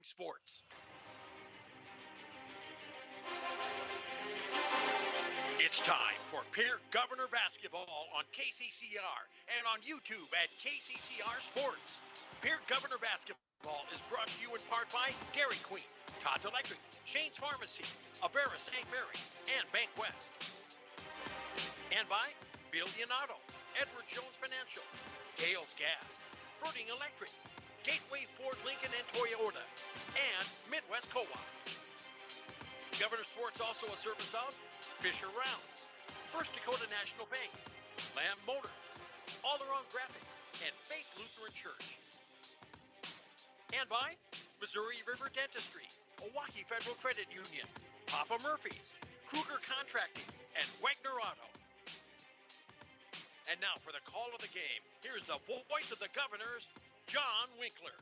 sports. It's time for Pierre Governor Basketball on KCCR and on YouTube at KCCR Sports. Pierre Governor Basketball is brought to you in part by Dairy Queen, Todd's Electric, Shane's Pharmacy, Avera St. Mary's, and Bank West. And by Billion Auto, Edward Jones Financial, Gales Gas, Fruiting Electric, Gateway Ford Lincoln and Toyota, and Midwest Co-op. Governor Sports also a service of Fisher Rounds, First Dakota National Bank, Lamb Motors, All Around Graphics, and Faith Lutheran Church. And by Missouri River Dentistry, Owaukee Federal Credit Union, Papa Murphy's, Kruger Contracting, and Wagner Auto. And now for the call of the game, here's the voice of the Governors, John Winkler.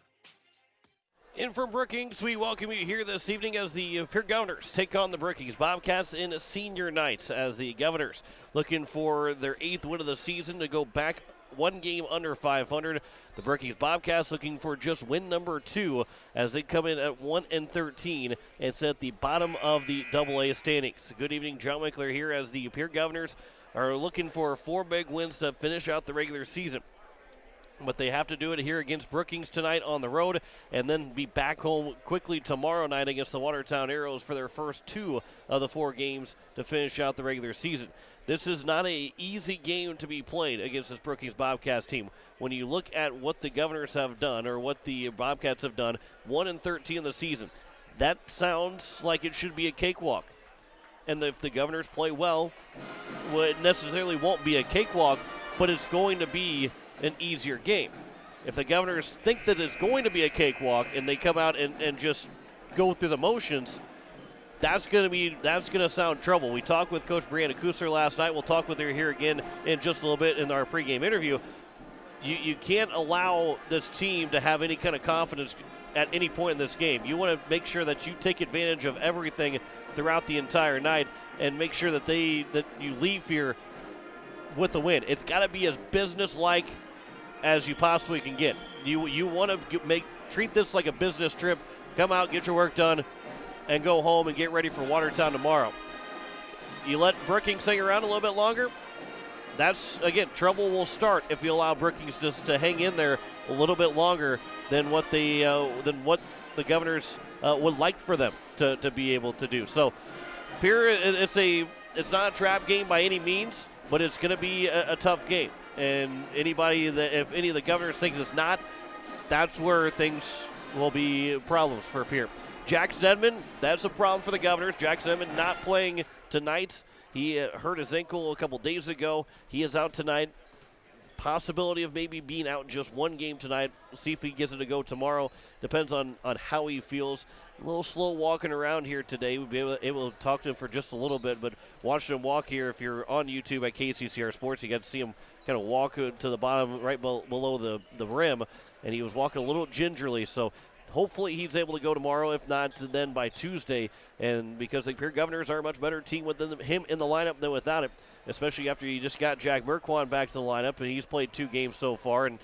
In from Brookings, we welcome you here this evening as the Pierre Governors take on the Brookings Bobcats in senior night, as the Governors looking for their 8th win of the season to go back one game under 500. The Brookings Bobcats looking for just win number 2 as they come in at 1-13 and sit at the bottom of the AA standings. Good evening, John Winkler here as the Pierre Governors are looking for 4 big wins to finish out the regular season. But they have to do it here against Brookings tonight on the road and then be back home quickly tomorrow night against the Watertown Arrows for their first 2 of the 4 games to finish out the regular season. This is not an easy game to be played against this Brookings Bobcats team. When you look at what the Governors have done or what the Bobcats have done, 1-13 in the season, that sounds like it should be a cakewalk. And if the Governors play well, it necessarily won't be a cakewalk, but it's going to be an easier game. If the Governors think that it's going to be a cakewalk and they come out and just go through the motions, that's going to sound trouble. We talked with Coach Brianna Kusler last night. We'll talk with her here again in just a little bit in our pregame interview. You can't allow this team to have any kind of confidence at any point in this game. You want to make sure that you take advantage of everything throughout the entire night and make sure that you leave here with the win. It's got to be as business-like as you possibly can get. You want to treat this like a business trip. Come out, get your work done, and go home and get ready for Watertown tomorrow. You let Brookings hang around a little bit longer, that's, again, trouble will start if you allow Brookings just to hang in there a little bit longer than what the Governors would like for them to be able to do. So, Pierre, it's not a trap game by any means, but it's going to be a tough game. And if any of the Governors thinks it's not, that's where things will be problems for Pierre. Jackson Edmond, that's a problem for the Governors. Jackson Edmond not playing tonight. He hurt his ankle a couple days ago. He is out tonight. Possibility of maybe being out in just one game tonight. We'll see if he gets it to go tomorrow. Depends on how he feels. A little slow walking around here today. We'll be able to talk to him for just a little bit, but watching him walk here, if you're on YouTube at KCCR Sports, you got to see him kind of walk to the bottom right below the rim, and he was walking a little gingerly, so hopefully he's able to go tomorrow, if not then by Tuesday, and because the Pierre Governors are a much better team with him in the lineup than without it, especially after you just got Jack Merquan back to the lineup, and he's played 2 games so far, and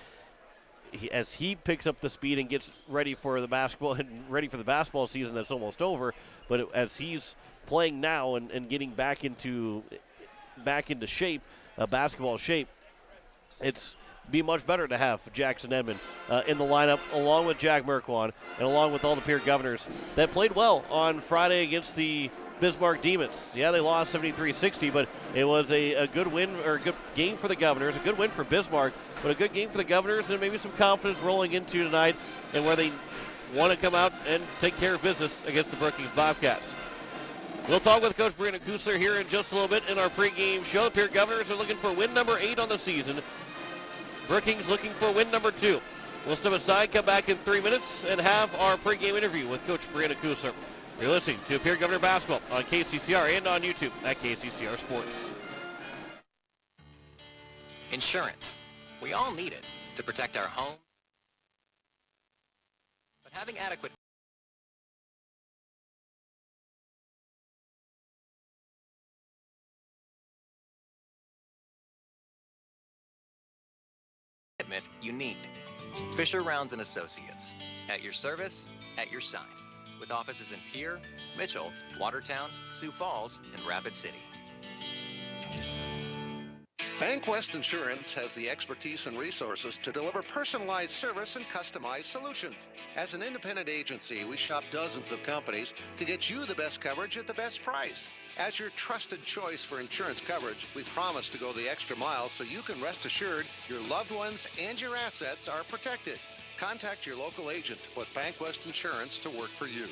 as he picks up the speed and gets ready for the basketball season that's almost over, but as he's playing now and getting back into shape, basketball shape, it's be much better to have Jackson Edmond in the lineup along with Jack Merquan and along with all the Pierre Governors that played well on Friday against the Bismarck Demons. Yeah, they lost 73-60, but it was a good win or a good game for the Governors, a good win for Bismarck, but a good game for the Governors and maybe some confidence rolling into tonight and where they want to come out and take care of business against the Brookings Bobcats. We'll talk with Coach Brianna Kusler here in just a little bit in our pregame show. The Pierre Governors are looking for win number 8 on the season. Brookings looking for win number 2. We'll step aside, come back in 3 minutes, and have our pregame interview with Coach Brianna Kusler. You're listening to Pierre Governor Basketball on KCCR and on YouTube at KCCR Sports. Insurance. We all need it to protect our home. But having adequate you need. Fisher Rounds and Associates. At your service, at your side. With offices in Pierre, Mitchell, Watertown, Sioux Falls, and Rapid City. Bankwest Insurance has the expertise and resources to deliver personalized service and customized solutions. As an independent agency, we shop dozens of companies to get you the best coverage at the best price. As your trusted choice for insurance coverage, we promise to go the extra mile so you can rest assured your loved ones and your assets are protected. Contact your local agent to put Bankwest Insurance to work for you.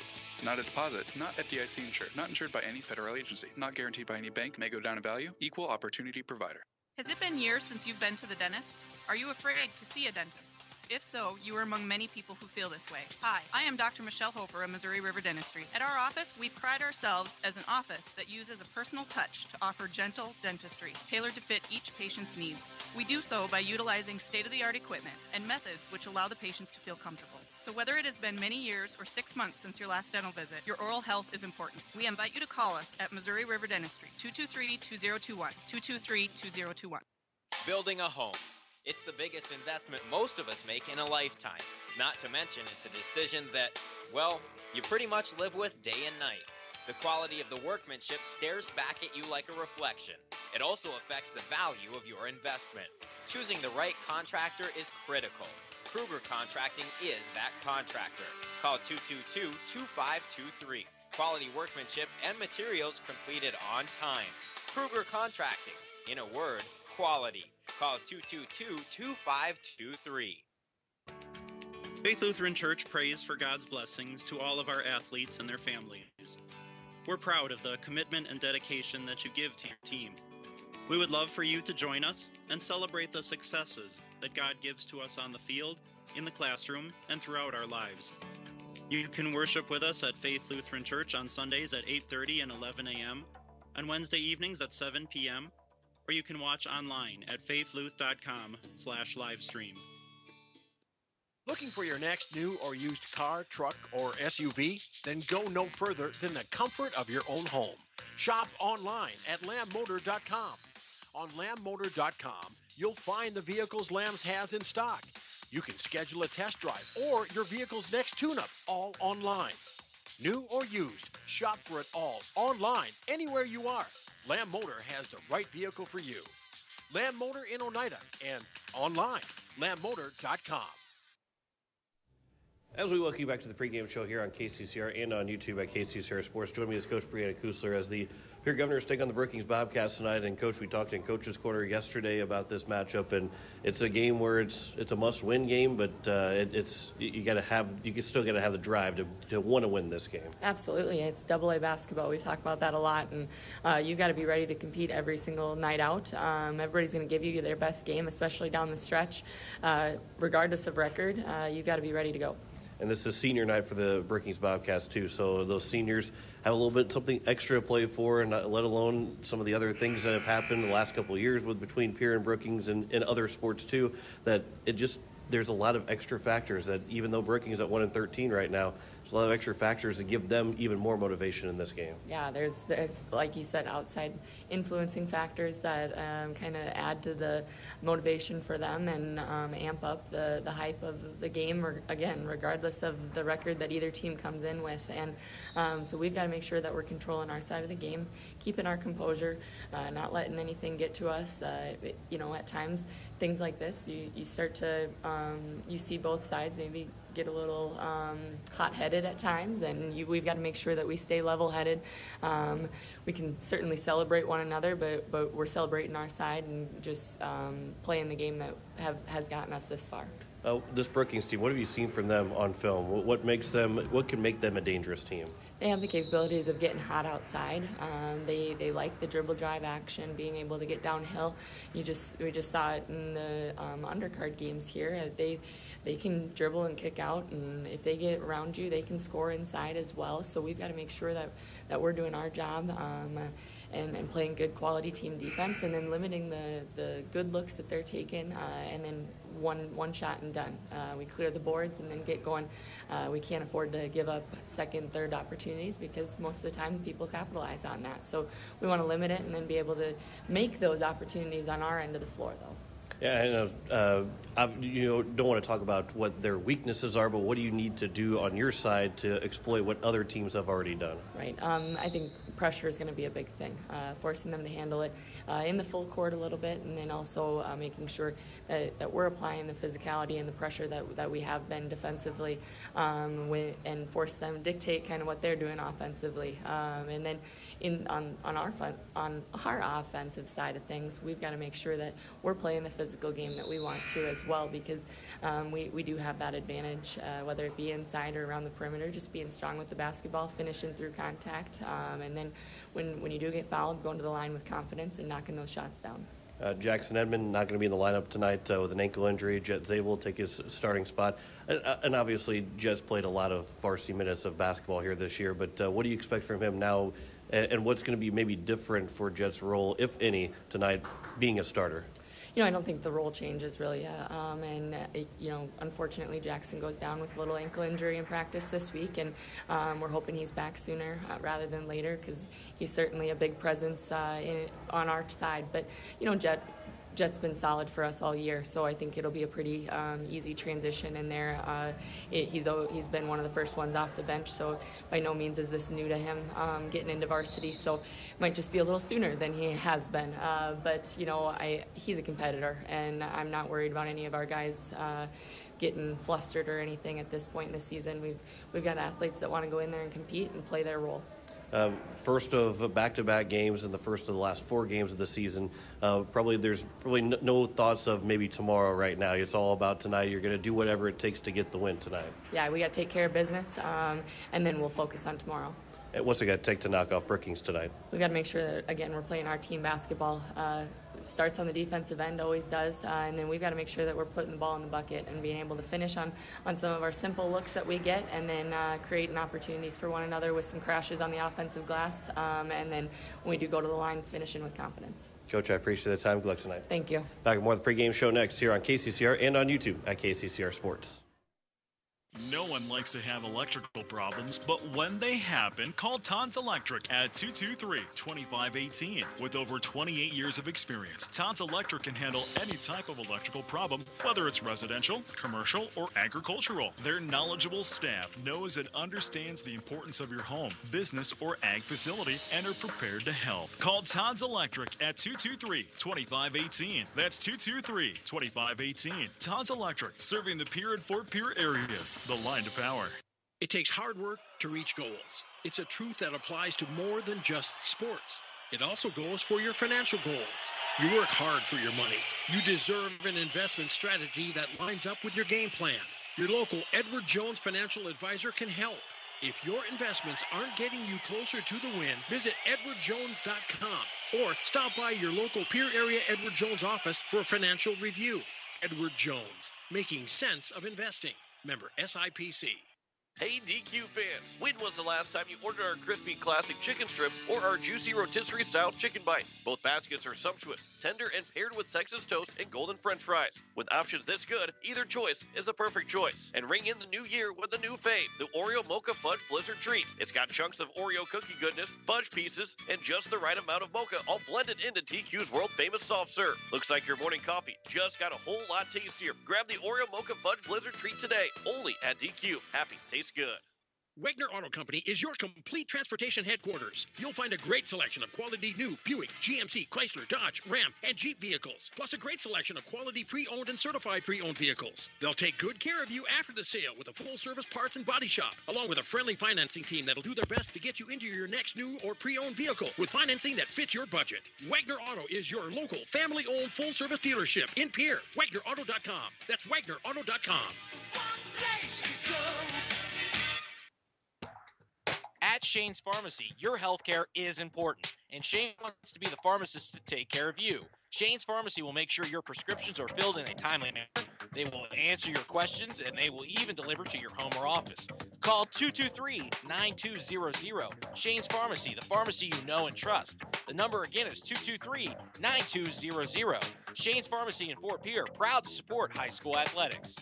Not a deposit, not FDIC insured, not insured by any federal agency, not guaranteed by any bank, may go down in value, equal opportunity provider. Has it been years since you've been to the dentist? Are you afraid to see a dentist? If so, you are among many people who feel this way. Hi, I am Dr. Michelle Hofer of Missouri River Dentistry. At our office, we pride ourselves as an office that uses a personal touch to offer gentle dentistry, tailored to fit each patient's needs. We do so by utilizing state-of-the-art equipment and methods which allow the patients to feel comfortable. So whether it has been many years or 6 months since your last dental visit, your oral health is important. We invite you to call us at Missouri River Dentistry, 223-2021, 223-2021. Building a home. It's the biggest investment most of us make in a lifetime. Not to mention, it's a decision that, well, you pretty much live with day and night. The quality of the workmanship stares back at you like a reflection. It also affects the value of your investment. Choosing the right contractor is critical. Kruger Contracting is that contractor. Call 222-2523. Quality workmanship and materials completed on time. Kruger Contracting. In a word, quality. Call 222-2523. Faith Lutheran Church prays for God's blessings to all of our athletes and their families. We're proud of the commitment and dedication that you give to your team. We would love for you to join us and celebrate the successes that God gives to us on the field, in the classroom, and throughout our lives. You can worship with us at Faith Lutheran Church on Sundays at 8:30 and 11 a.m., on Wednesday evenings at 7 p.m., or you can watch online at faithluth.com/livestream. Looking for your next new or used car, truck, or SUV? Then go no further than the comfort of your own home. Shop online at lambmotor.com. On lambmotor.com, you'll find the vehicles Lambs has in stock. You can schedule a test drive or your vehicle's next tune-up, all online. New or used, shop for it all online, anywhere you are. Lamb Motor has the right vehicle for you. Lamb Motor in Oneida and online, lambmotor.com. As we welcome you back to the pregame show here on KCCR and on YouTube at KCCR Sports, join me as Coach Brianna Kusler as the Pierre Governors take on the Brookings Bobcats tonight. And Coach, we talked in Coach's Corner yesterday about this matchup, and it's a game where it's a must-win game, but you still got to have the drive to want to win this game. Absolutely, it's AA basketball. We talk about that a lot, and you've got to be ready to compete every single night out. Everybody's going to give you their best game, especially down the stretch, regardless of record. You've got to be ready to go. And this is senior night for the Brookings Bobcats, too. So those seniors have a little bit something extra to play for, and let alone some of the other things that have happened the last couple of years between Pierre and Brookings and other sports, too, that there's a lot of extra factors that even though Brookings at 1-13 right now, there's a lot of extra factors that give them even more motivation in this game. Yeah, there's like you said, outside influencing factors that kind of add to the motivation for them and amp up the hype of the game, again, regardless of the record that either team comes in with. And so we've got to make sure that we're controlling our side of the game, keeping our composure, not letting anything get to us. At times, things like this, you start to, you see both sides maybe get a little hot-headed at times, and we've got to make sure that we stay level-headed. We can certainly celebrate one another, but we're celebrating our side and just playing the game that has gotten us this far. This Brookings team, what have you seen from them on film? What can make them a dangerous team? They have the capabilities of getting hot outside. They like the dribble drive action, being able to get downhill. We just saw it in the undercard games here. They can dribble and kick out, and if they get around you, they can score inside as well. So we've got to make sure that we're doing our job and playing good quality team defense, and then limiting the good looks that they're taking, and then one shot and done. We clear the boards and then get going. We can't afford to give up second, third opportunities because most of the time people capitalize on that. So we want to limit it and then be able to make those opportunities on our end of the floor, though. Yeah, you don't want to talk about what their weaknesses are, but what do you need to do on your side to exploit what other teams have already done? Right. I think pressure is going to be a big thing, forcing them to handle it in the full court a little bit, and then also making sure that we're applying the physicality and the pressure that we have been defensively, and force them to dictate kind of what they're doing offensively. And then on our offensive side of things, we've got to make sure that we're playing the physical game that we want to as well, because we do have that advantage, whether it be inside or around the perimeter, just being strong with the basketball, finishing through contact, and then when you do get fouled, going to the line with confidence and knocking those shots down. Jackson Edmond not going to be in the lineup tonight with an ankle injury. Jet Zabel take his starting spot. And obviously, Jet's played a lot of varsity minutes of basketball here this year, but what do you expect from him now, and what's going to be maybe different for Jet's role, if any, tonight being a starter? I don't think the role changes really. Unfortunately, Jackson goes down with a little ankle injury in practice this week, and we're hoping he's back sooner rather than later, because he's certainly a big presence on our side. But, Jet's been solid for us all year, so I think it'll be a pretty easy transition in there. He's been one of the first ones off the bench, so by no means is this new to him getting into varsity, so it might just be a little sooner than he has been. But he's a competitor, and I'm not worried about any of our guys getting flustered or anything at this point in the season. We've got athletes that want to go in there and compete and play their role. First of back-to-back games and the first of the last 4 games of the season. There's no thoughts of maybe tomorrow right now. It's all about tonight. You're going to do whatever it takes to get the win tonight. Yeah, we got to take care of business, and then we'll focus on tomorrow. And what's it going to take to knock off Brookings tonight? We got to make sure that, again, we're playing our team basketball. Starts on the defensive end, always does, and then we've got to make sure that we're putting the ball in the bucket and being able to finish on some of our simple looks that we get, and then creating opportunities for one another with some crashes on the offensive glass, and then when we do go to the line, finishing with confidence. Coach, I appreciate the time. Good luck tonight. Thank you. Back with more of the pregame show next here on KCCR and on YouTube at KCCR Sports. No one likes to have electrical problems, but when they happen, call Todd's Electric at 223-2518. With over 28 years of experience, Todd's Electric can handle any type of electrical problem, whether it's residential, commercial, or agricultural. Their knowledgeable staff knows and understands the importance of your home, business, or ag facility and are prepared to help. Call Todd's Electric at 223-2518. That's 223-2518. Todd's Electric, serving the Pierre and Fort Pierre areas. The line to power. It takes hard work to reach goals. It's a truth that applies to more than just sports. It also goes for your financial goals. You work hard for your money. You deserve an investment strategy that lines up with your game plan. Your local Edward Jones financial advisor can help. If your investments aren't getting you closer to the win, visit edwardjones.com or stop by your local Pierre area Edward Jones office for a financial review. Edward Jones, making sense of investing. Member SIPC. Hey DQ fans, when was the last time you ordered our crispy classic chicken strips or our juicy rotisserie style chicken bites? Both baskets are sumptuous, tender, and paired with Texas toast and golden french fries. With options this good, either choice is a perfect choice. And ring in the new year with a new fave, the Oreo Mocha Fudge Blizzard Treat. It's got chunks of Oreo cookie goodness, fudge pieces, and just the right amount of mocha, all blended into DQ's world famous soft serve. Looks like your morning coffee just got a whole lot tastier. Grab the Oreo Mocha Fudge Blizzard Treat today, only at DQ. Happy tastes good. Wagner Auto Company is your complete transportation headquarters. You'll find a great selection of quality new Buick, GMC, Chrysler, Dodge, Ram, and Jeep vehicles, plus a great selection of quality pre-owned and certified pre-owned vehicles. They'll take good care of you after the sale with a full-service parts and body shop, along with a friendly financing team that'll do their best to get you into your next new or pre-owned vehicle with financing that fits your budget. Wagner Auto is your local, family-owned, full-service dealership in Pierre. WagnerAuto.com. That's WagnerAuto.com. At Shane's Pharmacy, your healthcare is important, and Shane wants to be the pharmacist to take care of you. Shane's Pharmacy will make sure your prescriptions are filled in a timely manner. They will answer your questions, and they will even deliver to your home or office. Call 223-9200. Shane's Pharmacy, the pharmacy you know and trust. The number again is 223-9200. Shane's Pharmacy in Fort Pierre, proud to support high school athletics.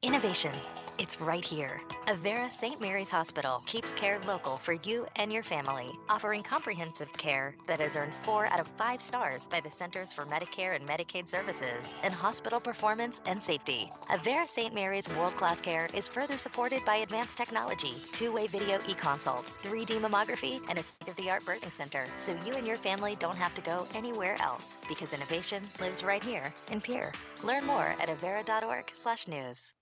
Innovation, It's right here. Avera St. Mary's Hospital keeps care local for you and your family, offering comprehensive care that has earned 4 out of 5 stars by the Centers for Medicare and Medicaid Services in hospital performance and safety. Avera St. Mary's world-class care is further supported by advanced technology, 2-way video e-consults, 3D mammography, and a state-of-the-art birthing center, so you and your family don't have to go anywhere else, because innovation lives right here in Pierre. Learn more at avera.org/news.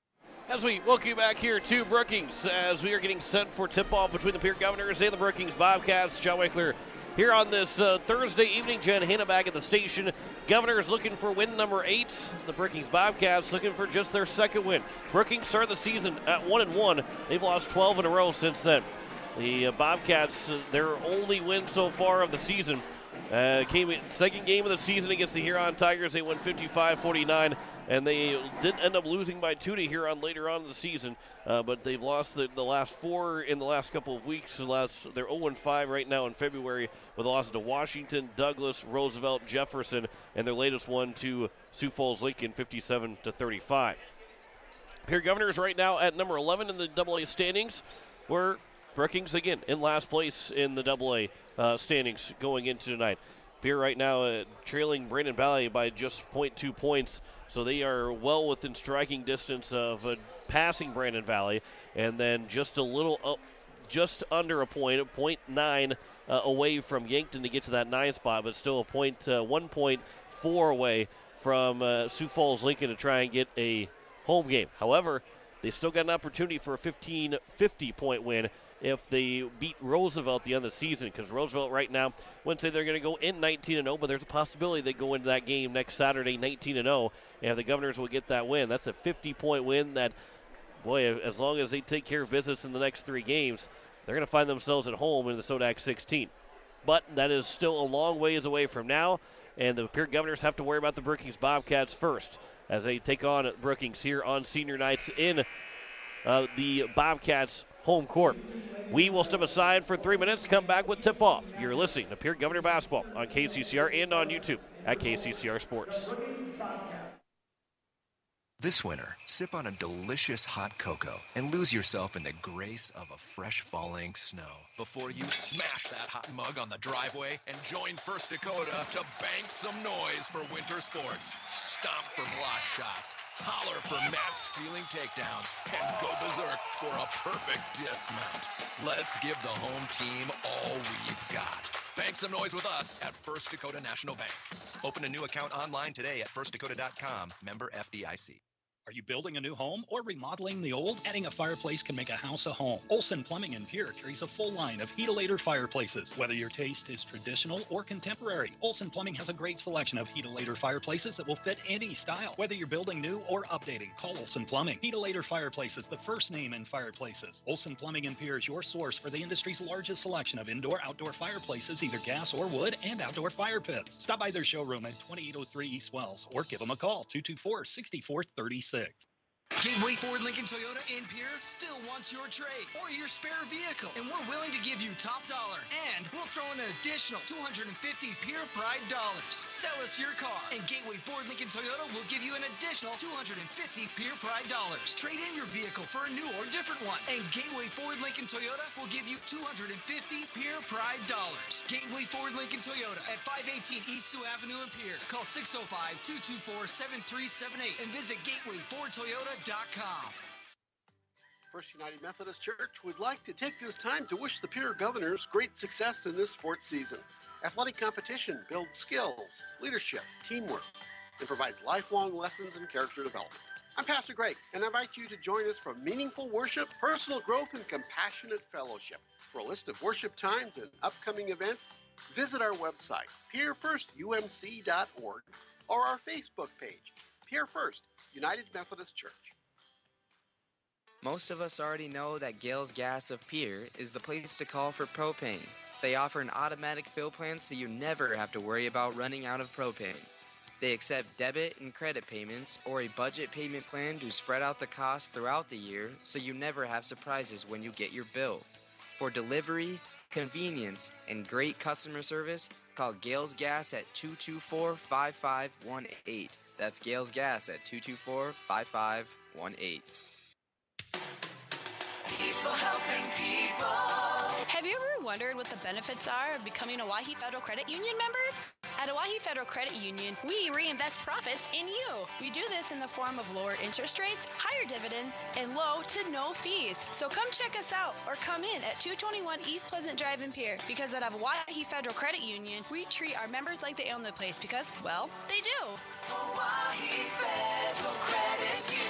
As we welcome you back here to Brookings, as we are getting set for tip-off between the Pierre Governors and the Brookings Bobcats. John Wickler here on this Thursday evening. Jen Hanna back at the station. Governors looking for win number 8. The Brookings Bobcats looking for just their second win. Brookings started the season at 1-1. They've lost 12 in a row since then. The Bobcats, their only win so far of the season, came in second game of the season against the Huron Tigers. They won 55-49. And they did end up losing by 2 to Huron later on in the season, but they've lost the last 4 in the last couple of weeks. They're 0-5 right now in February with losses to Washington, Douglas, Roosevelt, Jefferson, and their latest one to Sioux Falls Lincoln, 57-35. Pierre Governors right now at number 11 in the AA standings, where Brookings again in last place in the AA standings going into tonight. Pierre right now trailing Brandon Valley by just 0.2 points. So they are well within striking distance of passing Brandon Valley, and then just a little up, just under a point, 0.9 away from Yankton to get to that 9 spot, but still 1.4 away from Sioux Falls Lincoln to try and get a home game. However, they still got an opportunity for a 50-point win if they beat Roosevelt at the end of the season, because Roosevelt right now wouldn't say they're going to go in 19-0, but there's a possibility they go into that game next Saturday 19-0, and if the Governors will get that win. That's a 50-point win that, boy, as long as they take care of business in the next 3 games, they're going to find themselves at home in the Sodak 16. But that is still a long ways away from now, and the Pierre Governors have to worry about the Brookings Bobcats first as they take on Brookings here on senior nights in the Bobcats home court. We will step aside for 3 minutes, come back with tip-off. You're listening to Pierre Governor Basketball on KCCR and on YouTube at KCCR Sports. This winter, sip on a delicious hot cocoa and lose yourself in the grace of a fresh falling snow before you smash that hot mug on the driveway and join First Dakota to bank some noise for winter sports. Stomp for block shots, holler for match ceiling takedowns, and go berserk for a perfect dismount. Let's give the home team all we've got. Bank some noise with us at First Dakota National Bank. Open a new account online today at firstdakota.com, member FDIC. Are you building a new home or remodeling the old? Adding a fireplace can make a house a home. Olson Plumbing in Pierre carries a full line of Heat-A-Later fireplaces. Whether your taste is traditional or contemporary, Olson Plumbing has a great selection of Heat-A-Later fireplaces that will fit any style. Whether you're building new or updating, call Olson Plumbing. Heat-A-Later Fireplaces, the first name in fireplaces. Olson Plumbing in Pierre is your source for the industry's largest selection of indoor-outdoor fireplaces, either gas or wood, and outdoor fire pits. Stop by their showroom at 2803 East Wells or give them a call, 224-6436. Gateway Ford Lincoln Toyota in Pierre still wants your trade or your spare vehicle, and we're willing to give you top dollar, and we'll throw in an additional 250 Pierre Pride dollars. Sell us your car, and Gateway Ford Lincoln Toyota will give you an additional 250 Pierre Pride dollars. Trade in your vehicle for a new or different one, and Gateway Ford Lincoln Toyota will give you 250 Pierre Pride dollars. Gateway Ford Lincoln Toyota at 518 East Sioux Avenue in Pierre. Call 605-224-7378 and visit gatewayfordtoyota.com. First United Methodist Church would like to take this time to wish the Pierre Governors great success in this sports season. Athletic competition builds skills, leadership, teamwork, and provides lifelong lessons in character development. I'm Pastor Greg, and I invite you to join us for meaningful worship, personal growth, and compassionate fellowship. For a list of worship times and upcoming events, visit our website, pierrefirstumc.org, or our Facebook page, Pierre First United Methodist Church. Most of us already know that Gales Gas of Pierre is the place to call for propane. They offer an automatic fill plan so you never have to worry about running out of propane. They accept debit and credit payments or a budget payment plan to spread out the cost throughout the year so you never have surprises when you get your bill. For delivery, convenience, and great customer service, call Gales Gas at 224-5518. That's Gales Gas at 224-5518. People helping people. Have you ever wondered what the benefits are of becoming a Wahi Federal Credit Union member? At a Wahi Federal Credit Union, we reinvest profits in you. We do this in the form of lower interest rates, higher dividends, and low to no fees. So come check us out or come in at 221 East Pleasant Drive in Pierre, because at a Wahi Federal Credit Union, we treat our members like they own the place because, well, they do. Hawaii Federal Credit Union.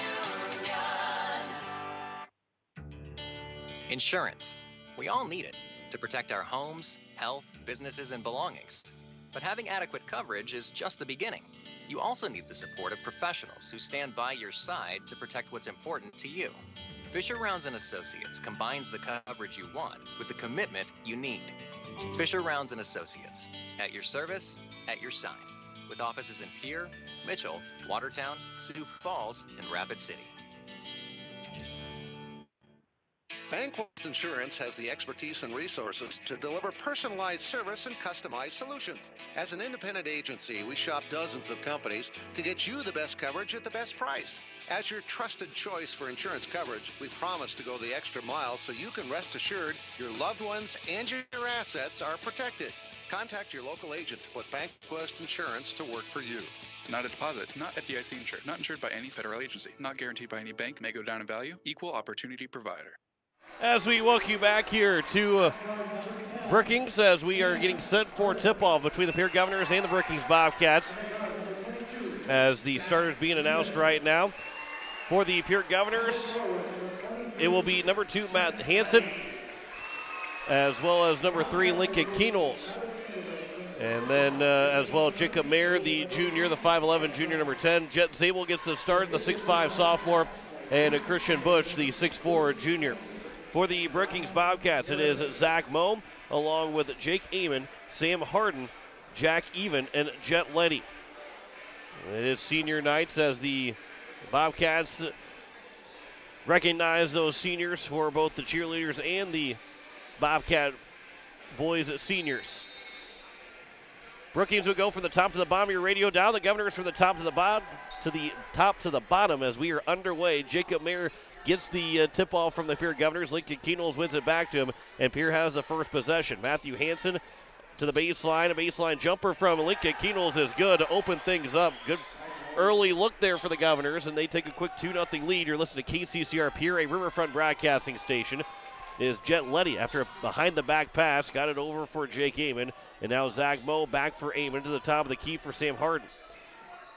Insurance. We all need it to protect our homes, health, businesses, and belongings. But having adequate coverage is just the beginning. You also need the support of professionals who stand by your side to protect what's important to you. Fisher Rounds & Associates combines the coverage you want with the commitment you need. Fisher Rounds & Associates, at your service, at your side, with offices in Pierre, Mitchell, Watertown, Sioux Falls, and Rapid City. Bankwest Insurance has the expertise and resources to deliver personalized service and customized solutions. As an independent agency, we shop dozens of companies to get you the best coverage at the best price. As your trusted choice for insurance coverage, we promise to go the extra mile so you can rest assured your loved ones and your assets are protected. Contact your local agent to put Bankwest Insurance to work for you. Not a deposit, not FDIC insured, not insured by any federal agency, not guaranteed by any bank, may go down in value, equal opportunity provider. As we welcome you back here to Brookings, as we are getting set for tip-off between the Pierre Governors and the Brookings Bobcats, as the starters being announced right now. For the Pierre Governors, it will be number 2, Matt Hansen, as well as number 3, Lincoln Keenels. And then as well, Jacob Mayer, the junior, the 5'11 junior, number 10. Jet Zabel gets the start, the 6'5 sophomore, and Christian Bush, the 6'4 junior. For the Brookings Bobcats, it is Zach Moe, along with Jake Amon, Sam Hardin, Jack Even, and Jet Letty. It is senior nights as the Bobcats recognize those seniors for both the cheerleaders and the Bobcat boys seniors. Brookings will go from the top to the bottom of your radio dial. The Governors from the top to the bottom to the bottom as we are underway. Jacob Mayer gets the tip-off from the Pierre Governors. Lincoln Keenels wins it back to him, and Pierre has the first possession. Matthew Hansen to the baseline. A baseline jumper from Lincoln Keenels is good to open things up. Good early look there for the Governors, and they take a quick 2-0 lead. You're listening to KCCR Pierre, a Riverfront broadcasting station. It is Jet Letty after a behind-the-back pass. Got it over for Jake Amon, and now Zach Moe back for Amon to the top of the key for Sam Hardin.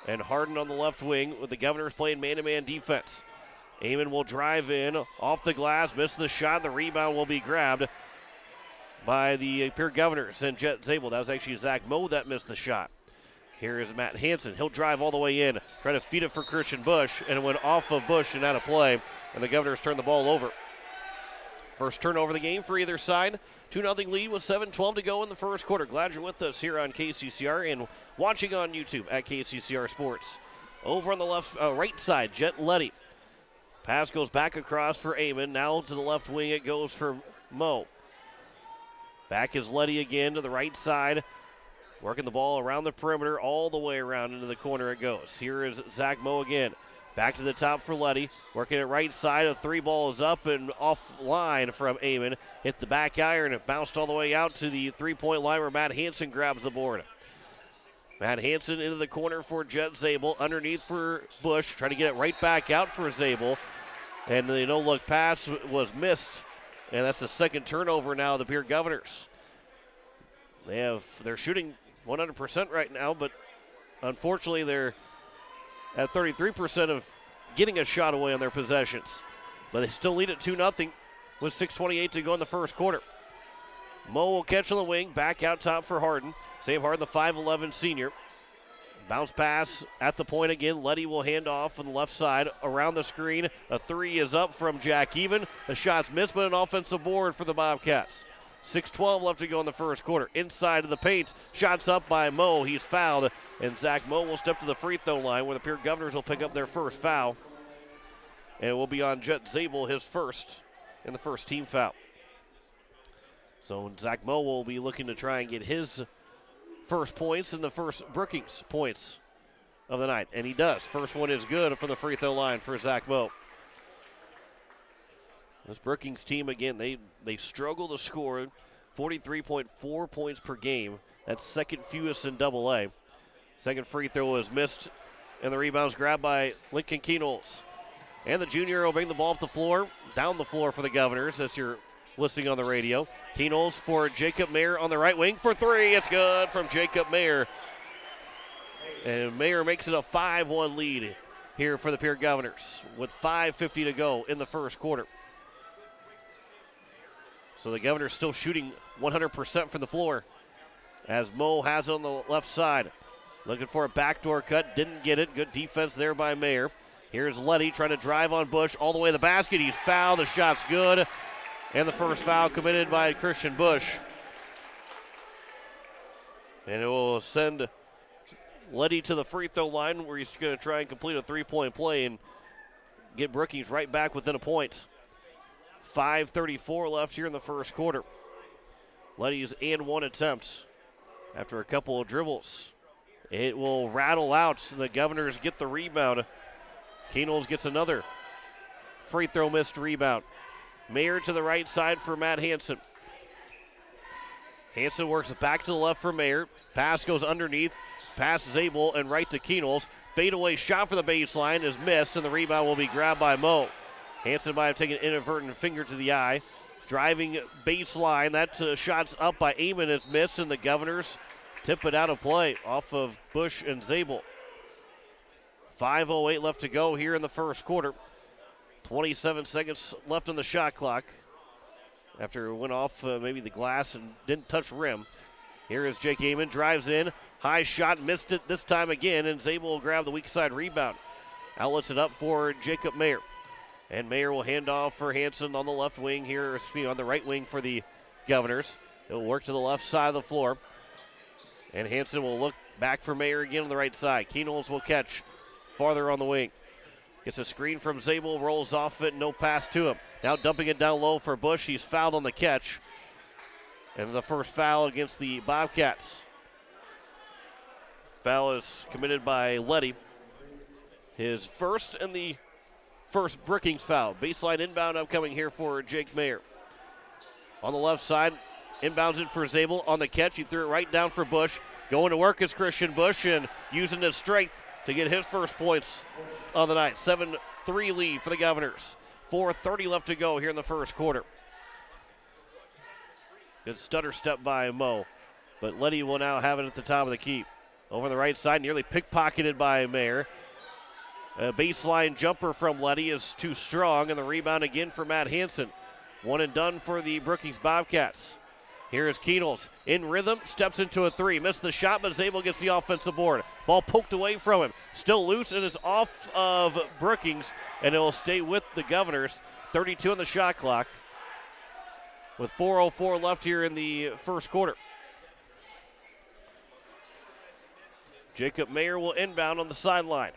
And Hardin on the left wing with the Governors playing man-to-man defense. Amon will drive in, off the glass, miss the shot. The rebound will be grabbed by the Pierre Governors and Jet Zabel. That was actually Zach Moe that missed the shot. Here is Matt Hansen. He'll drive all the way in, try to feed it for Christian Bush, and it went off of Bush and out of play, and the Governors turn the ball over. First turnover of the game for either side. 2-0 lead with 7:12 to go in the first quarter. Glad you're with us here on KCCR and watching on YouTube at KCCR Sports. Over on the right side, Jet Letty. Pass goes back across for Amon. Now to the left wing it goes for Moe. Back is Letty again to the right side. Working the ball around the perimeter all the way around into the corner it goes. Here is Zach Moe again. Back to the top for Letty. Working it right side. A 3 ball is up and offline from Amon. Hit the back iron. It bounced all the way out to the 3-point line where Matt Hansen grabs the board. Matt Hansen into the corner for Jet Zabel. Underneath for Bush. Trying to get it right back out for Zabel. And the no-look pass was missed. And that's the second turnover now of the Pierre Governors. They're shooting 100% right now, but unfortunately they're at 33% of getting a shot away on their possessions. But they still lead at 2-0 with 6:28 to go in the first quarter. Moe will catch on the wing. Back out top for Hardin. Sam Hardin, the 5'11 senior. Bounce pass at the point again. Letty will hand off on the left side around the screen. A 3 is up from Jack Even. The shot's missed, but an offensive board for the Bobcats. 6:12 left to go in the first quarter. Inside of the paint. Shots up by Moe. He's fouled. And Zach Moe will step to the free throw line where the Pierre Governors will pick up their first foul. And it will be on Jet Zabel, his first, in the first team foul. So Zach Moe will be looking to try and get his first points and the first Brookings points of the night. And he does. First one is good from the free throw line for Zach Moe. This Brookings team, again, they struggle to score 43.4 points per game. That's second fewest in AA. Second free throw is missed, and the rebound's grabbed by Lincoln Keenholz. And the junior will bring the ball up the floor, down the floor for the Governors, as you're listening on the radio. Keenholz for Jacob Mayer on the right wing for three. It's good from Jacob Mayer. And Mayer makes it a 5-1 lead here for the Pierre Governors with 5:50 to go in the first quarter. So the Governors still shooting 100% from the floor as Mo has it on the left side. Looking for a backdoor cut, didn't get it. Good defense there by Mayer. Here's Letty trying to drive on Bush all the way to the basket. He's fouled. The shot's good. And the first foul committed by Christian Bush. And it will send Letty to the free throw line where he's going to try and complete a three-point play and get Brookings right back within a point. 5:34 left here in the first quarter. Letty's and one attempt after a couple of dribbles. It will rattle out. The Governors get the rebound. Keenholz gets another free throw missed rebound. Mayer to the right side for Matt Hansen. Hansen works it back to the left for Mayer. Pass goes underneath. Pass is able and right to Keenholz. Fadeaway shot for the baseline is missed, and the rebound will be grabbed by Mo. Hansen might have taken an inadvertent finger to the eye. Driving baseline. That shot's up by Amon is missed, and the Governors tip it out of play off of Bush and Zabel. 5:08 left to go here in the first quarter. 27 seconds left on the shot clock after it went off maybe the glass and didn't touch rim. Here is Jake Amon, drives in. High shot, missed it this time again, and Zabel will grab the weak side rebound. Outlets it up for Jacob Mayer. And Mayer will hand off for Hansen on the left wing here, on the right wing for the Governors. It'll work to the left side of the floor. And Hansen will look back for Mayer again on the right side. Keenholz will catch farther on the wing. Gets a screen from Zabel, rolls off it, no pass to him. Now dumping it down low for Bush. He's fouled on the catch. And the first foul against the Bobcats. Foul is committed by Letty. His first and the first Brookings foul. Baseline inbound upcoming here for Jake Mayer. On the left side, inbounds it for Zabel on the catch. He threw it right down for Bush. Going to work is Christian Bush and using his strength to get his first points of the night. 7-3 lead for the Governors. 4:30 left to go here in the first quarter. Good stutter step by Mo, but Letty will now have it at the top of the key. Over the right side, nearly pickpocketed by Mayer. A baseline jumper from Letty is too strong, and the rebound again for Matt Hansen. One and done for the Brookings Bobcats. Here is Keenholz in rhythm, steps into a three. Missed the shot, but Zabel gets the offensive board. Ball poked away from him. Still loose and is off of Brookings, and it will stay with the Governors. 32 on the shot clock with 4:04 left here in the first quarter. Jacob Mayer will inbound on the sideline.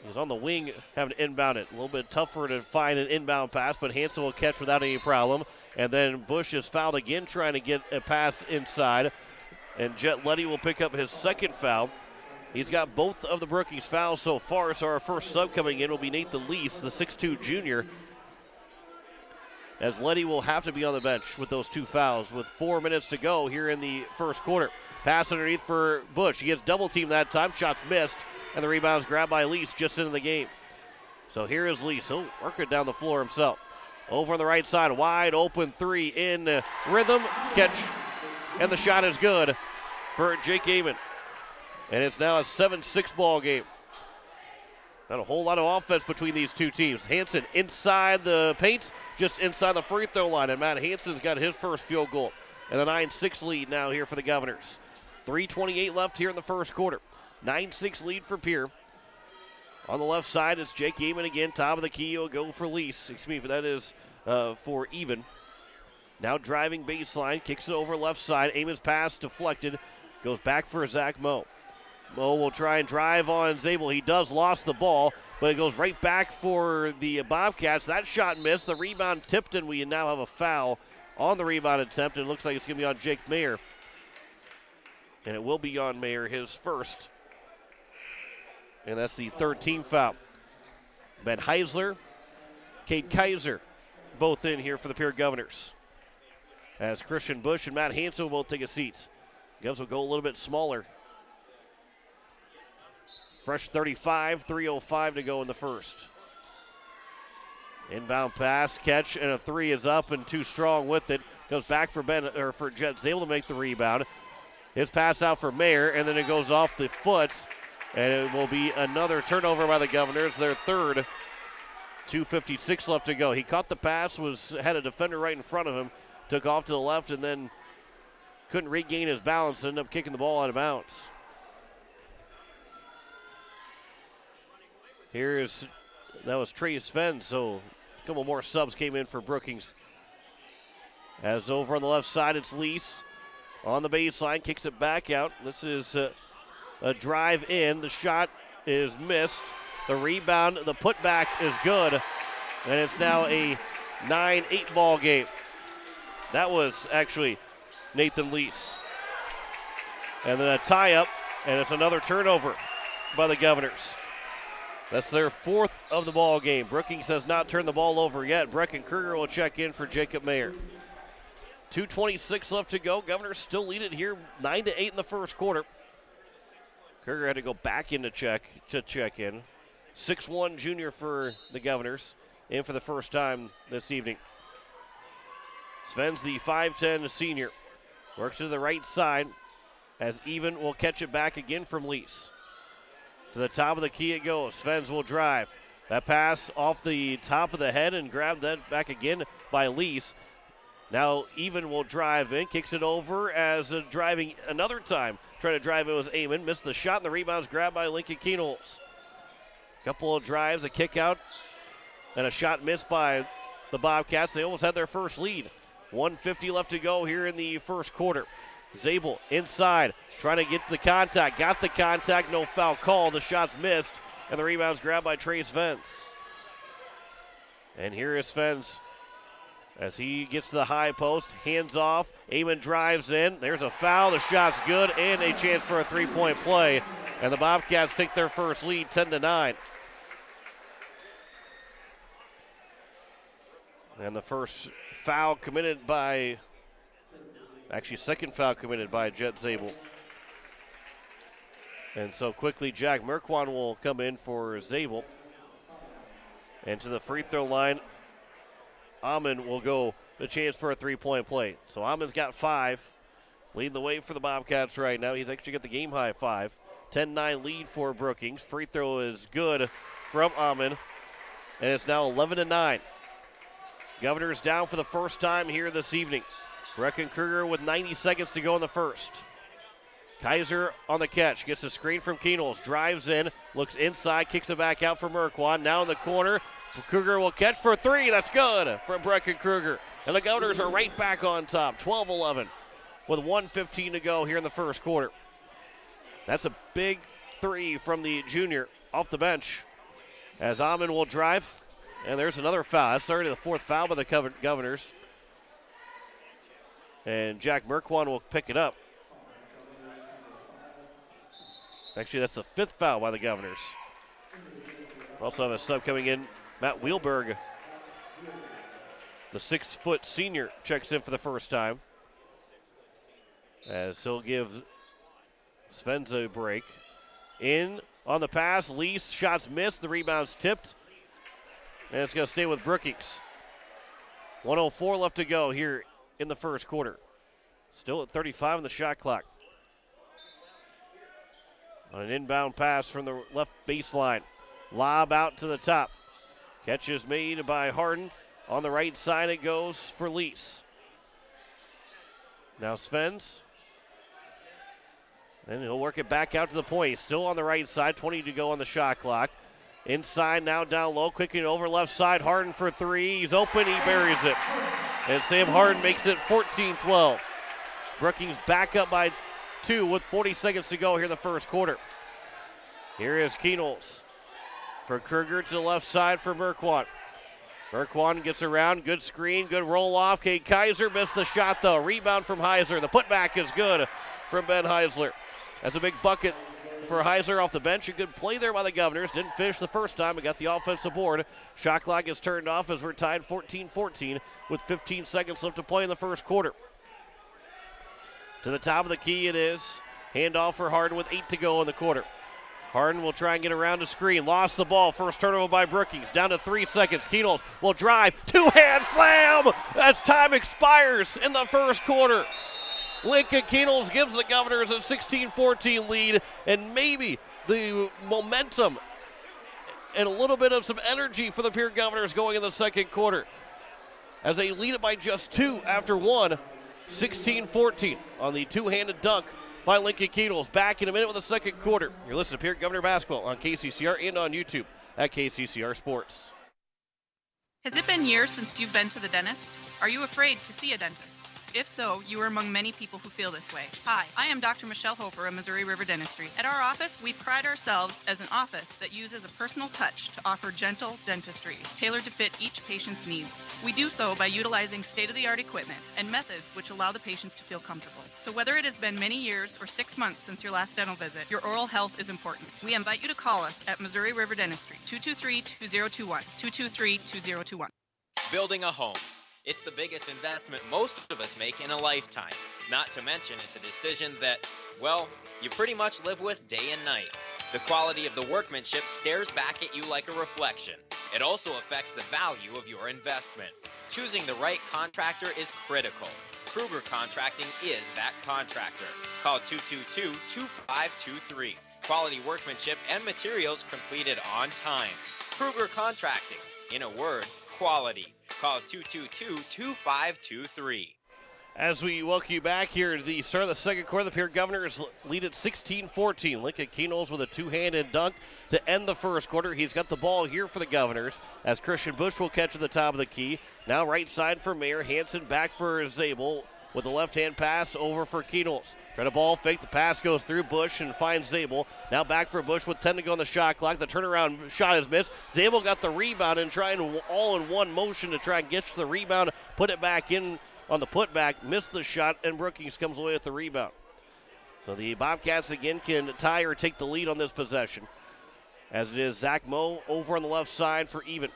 He's on the wing having to inbound it. A little bit tougher to find an inbound pass, but Hansen will catch without any problem. And then Bush is fouled again trying to get a pass inside. And Jet Letty will pick up his second foul. He's got both of the Brookings fouls so far, so our first sub coming in will be Nathan Lease, the 6'2 junior, as Letty will have to be on the bench with those two fouls with 4 minutes to go here in the first quarter. Pass underneath for Bush. He gets double teamed that time. Shots missed, and the rebound's grabbed by Lease just into the game. So here is Lease. He'll work it down the floor himself. Over on the right side, wide open three in rhythm. Catch, and the shot is good for Jake Amon. And it's now a 7-6 ball game. Not a whole lot of offense between these two teams. Hansen inside the paint, just inside the free throw line, and Matt Hansen's got his first field goal. And a 9-6 lead now here for the Governors. 3:28 left here in the first quarter. 9-6 lead for Pierre. On the left side, it's Jake Amon again. Top of the key, he'll go for Lease. That is for even. Now driving baseline, kicks it over left side. Amon's pass deflected. Goes back for Zach Mo. Mo will try and drive on Zabel. He does lost the ball, but it goes right back for the Bobcats. That shot missed. The rebound tipped, and we now have a foul on the rebound attempt. It looks like it's going to be on Jake Mayer. And it will be on Mayer, his first. And that's the third team foul. Ben Heisler, Cade Kaiser, both in here for the Pierre Governors. As Christian Bush and Matt Hansel will take a seat. Govs will go a little bit smaller. Fresh 35, 3:05 to go in the first. Inbound pass, catch, and a three is up and too strong with it. Goes back for Jets, able to make the rebound. His pass out for Mayer, and then it goes off the foot, and it will be another turnover by the Governors, their third. 2:56 left to go. He caught the pass, had a defender right in front of him, took off to the left, and then couldn't regain his balance, ended up kicking the ball out of bounds. That was Trey Sven, so a couple more subs came in for Brookings. As over on the left side, it's Lease on the baseline, kicks it back out. This is a drive in. The shot is missed. The rebound, the putback is good, and it's now a 9-8 ball game. That was actually Nathan Lease. And then a tie-up, and it's another turnover by the Governors. That's their fourth of the ball game. Brookings has not turned the ball over yet. Brecken Kruger will check in for Jacob Mayer. 2:26 left to go. Governors still lead it here, 9-8 in the first quarter. Kruger had to go back in to check in. 6'1" junior for the Governors, in for the first time this evening. Sven's the 5'10" senior. Works to the right side as Even will catch it back again from Lease. To the top of the key it goes. Svens will drive. That pass off the top of the head and grab that back again by Lease. Now Even will drive in, kicks it over as driving another time. Trying to drive it was Eamon. Missed the shot and the rebound's grabbed by Lincoln Keenholz. Couple of drives, a kick out, and a shot missed by the Bobcats. They almost had their first lead. 1:50 left to go here in the first quarter. Zabel inside, trying to get the contact. Got the contact, no foul call. The shot's missed, and the rebound's grabbed by Trey Svens. And here is Svens as he gets to the high post, hands off. Eamon drives in. There's a foul. The shot's good, and a chance for a three-point play. And the Bobcats take their first lead, 10-9. And the first foul committed by, actually second foul committed by Jet Zabel. And so quickly Jack Merkwan will come in for Zabel. And to the free throw line, Amon will go the chance for a three-point play. So Amon's got 5, leading the way for the Bobcats right now. He's actually got the game-high 5. 10-9 lead for Brookings. Free throw is good from Amon, and it's now 11-9. Governors down for the first time here this evening. Brecken Kruger with 90 seconds to go in the first. Kaiser on the catch, gets a screen from Keenholz, drives in, looks inside, kicks it back out for Merkwan. Now in the corner, Kruger will catch for 3. That's good from Brecken Kruger. And the Governors are right back on top, 12-11, with 1:15 to go here in the first quarter. That's a big 3 from the junior off the bench as Amon will drive. And there's another foul. That's already the 4th foul by the Governors. And Jack Merkwan will pick it up. Actually, that's the 5th foul by the Governors. We also have a sub coming in. Matt Wheelberg, the 6-foot senior, checks in for the first time. As he'll give Svenza a break. In on the pass, Lease, shots missed, the rebound's tipped. And it's going to stay with Brookings. 1:04 left to go here in the first quarter. Still at 35 on the shot clock. On an inbound pass from the left baseline. Lob out to the top. Catch is made by Hardin. On the right side it goes for Lease. Now Svens. And he'll work it back out to the point. He's still on the right side. 20 to go on the shot clock. Inside now down low. Quicking over left side. Hardin for 3. He's open. He buries it. And Sam Hardin makes it 14-12. Brookings back up by 2 with 40 seconds to go here in the first quarter. Here is Keenholz for Kruger to the left side for Merkwan. Merkwan gets around. Good screen. Good roll off. Kate Kaiser missed the shot though. Rebound from Heisler. The putback is good from Ben Heisler. That's a big bucket for Heiser off the bench. A good play there by the Governors. Didn't finish the first time, but got the offensive board. Shot clock is turned off as we're tied 14-14 with 15 seconds left to play in the first quarter. To the top of the key it is. Handoff for Hardin with 8 to go in the quarter. Hardin will try and get around the screen. Lost the ball. First turnover by Brookings. Down to 3 seconds. Keenels will drive. Two-hand slam. As time expires in the first quarter. Lincoln Keenels gives the Governors a 16-14 lead, and maybe the momentum and a little bit of some energy for the Pierre Governors going in the second quarter, as they lead it by just 2 after 1, 16-14 on the two-handed dunk by Lincoln Keenels. Back in a minute with the second quarter. You're listening to Pierre Governor Basketball on KCCR and on YouTube at KCCR Sports. Has it been years since you've been to the dentist? Are you afraid to see a dentist? If so, you are among many people who feel this way. Hi, I am Dr. Michelle Hofer of Missouri River Dentistry. At our office, we pride ourselves as an office that uses a personal touch to offer gentle dentistry, tailored to fit each patient's needs. We do so by utilizing state-of-the-art equipment and methods which allow the patients to feel comfortable. So whether it has been many years or 6 months since your last dental visit, your oral health is important. We invite you to call us at Missouri River Dentistry, 223-2021, 223-2021. Building a home. It's the biggest investment most of us make in a lifetime. Not to mention, it's a decision that, well, you pretty much live with day and night. The quality of the workmanship stares back at you like a reflection. It also affects the value of your investment. Choosing the right contractor is critical. Kruger Contracting is that contractor. Call 222-2523. Quality workmanship and materials completed on time. Kruger Contracting. In a word, quality. Call 222-2523. As we welcome you back here at the start of the second quarter, the Pierre Governors lead at 16-14. Lincoln Keenels with a two-handed dunk to end the first quarter. He's got the ball here for the Governors as Christian Bush will catch at the top of the key. Now right side for Mayer. Hansen back for Zabel with a left-hand pass over for Keenels. Trying to ball fake. The pass goes through Bush and finds Zabel. Now back for Bush with 10 to go on the shot clock. The turnaround shot is missed. Zabel got the rebound and trying all in one motion to try and get to the rebound, put it back in on the putback, missed the shot, and Brookings comes away with the rebound. So the Bobcats again can tie or take the lead on this possession, as it is Zach Moe over on the left side for even.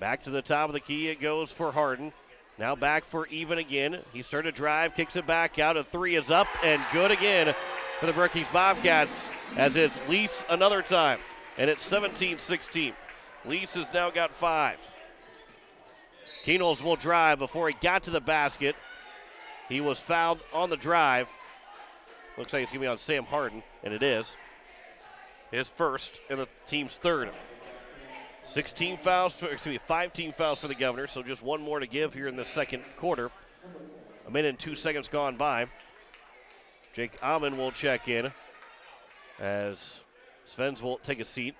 Back to the top of the key it goes for Hardin. Now back for even again. He started to drive, kicks it back out. A three is up and good again for the Brookings Bobcats, as it's Lease another time. And it's 17-16. Lease has now got 5. Keenels will drive before he got to the basket. He was fouled on the drive. Looks like it's going to be on Sam Hardin, and it is. His first and the team's third. 5 team fouls for the Governors, so just one more to give here in the second quarter. A minute and 2 seconds gone by. Jake Amon will check in as Svens will take a seat.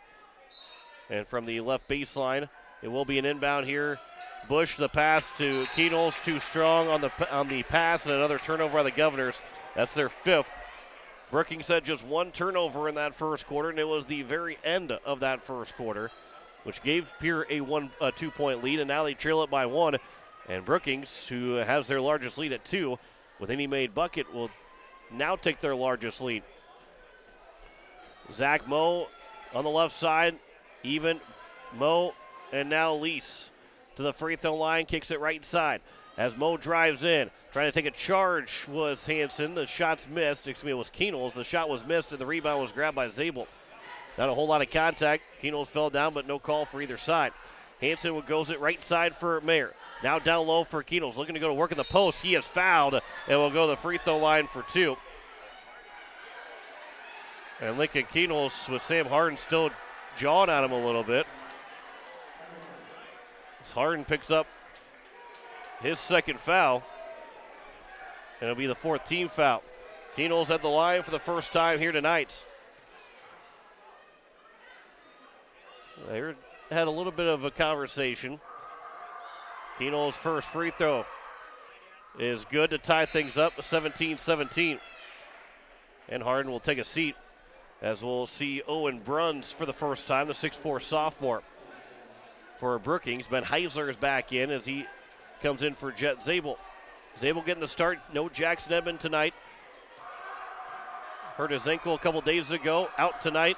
And from the left baseline, it will be an inbound here. Bush, the pass to Keenels, too strong on the pass, and another turnover by the Governors. That's their 5th. Brookings had just one turnover in that first quarter, and it was the very end of that first quarter, which gave Pierre a 2-point lead, and now they trail it by 1. And Brookings, who has their largest lead at 2, with any made bucket, will now take their largest lead. Zach Moe on the left side, even Moe, and now Lease to the free throw line, kicks it right side. As Moe drives in, trying to take a charge was Hansen. The shot's missed. It was Keenels. The shot was missed, and the rebound was grabbed by Zabel. Not a whole lot of contact. Keenels fell down, but no call for either side. Hansen goes it right side for Mayer. Now down low for Keenels, looking to go to work in the post. He is fouled, and will go to the free throw line for 2. And Lincoln Keenels with Sam Hardin still jawing at him a little bit. As Hardin picks up his second foul, and it'll be the 4th team foul. Keenels at the line for the first time here tonight. They had a little bit of a conversation. Keenels' first free throw is good to tie things up, 17-17. And Hardin will take a seat, as we'll see Owen Bruns for the first time, the 6'4 sophomore for Brookings. Ben Heisler is back in as he comes in for Jet Zabel. Zabel getting the start. No Jackson Edmond tonight. hurt his ankle a couple days ago, out tonight.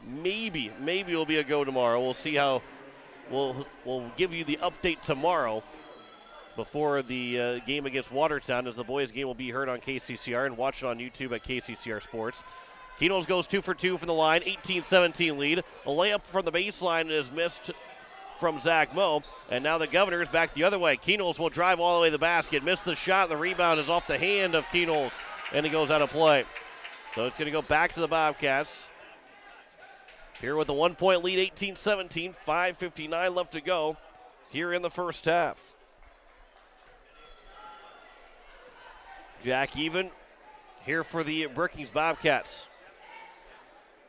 Maybe will be a go tomorrow. We'll see how. We'll give you the update tomorrow before the game against Watertown, as the boys' game will be heard on KCCR and watch it on YouTube at KCCR Sports. Kenols goes 2 for 2 from the line, 18-17 lead. A layup from the baseline is missed from Zach Moe, and now the Governors back the other way. Kenols will drive all the way to the basket, missed the shot, the rebound is off the hand of Kenols, and it goes out of play. So it's going to go back to the Bobcats. Here with a 1-point lead, 18-17, 5:59 left to go here in the first half. Jack Even here for the Brookings Bobcats.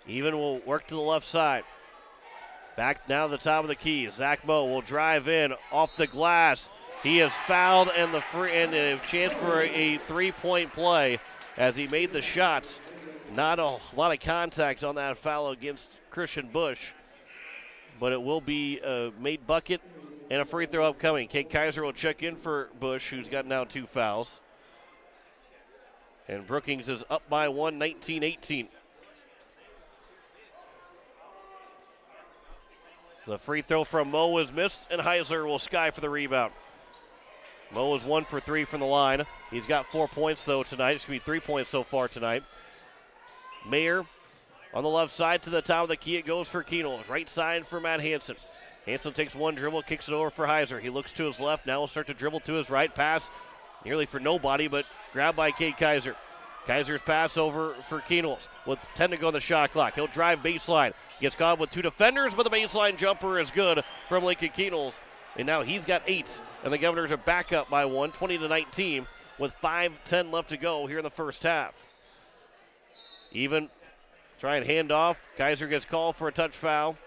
Even will work to the left side. Back now to the top of the key. Zach Moe will drive in off the glass. He is fouled, and a chance for a three-point play as he made the shots. Not a lot of contact on that foul against Christian Bush, but it will be a made bucket and a free throw upcoming. Kate Kaiser will check in for Bush, who's got now 2 fouls. And Brookings is up by 1, 19-18. The free throw from Moe is missed, and Heisler will sky for the rebound. Moe is 1 for 3 from the line. He's got 4 points, though, tonight. It's going to be 3 points so far tonight. Mayer on the left side to the top of the key. It goes for Kenols. Right side for Matt Hansen. Hansen takes one dribble, kicks it over for Heiser. He looks to his left. Now will start to dribble to his right. Pass nearly for nobody, but grabbed by Kate Kaiser. Kaiser's pass over for Kenols with 10 to go on the shot clock. He'll drive baseline. Gets caught with 2 defenders, but the baseline jumper is good from Lincoln Kenols. And now he's got 8, and the Governors are back up by 1, 20-19, with 5:10 left to go here in the first half. Even try and hand off. Kaiser gets called for a touch foul.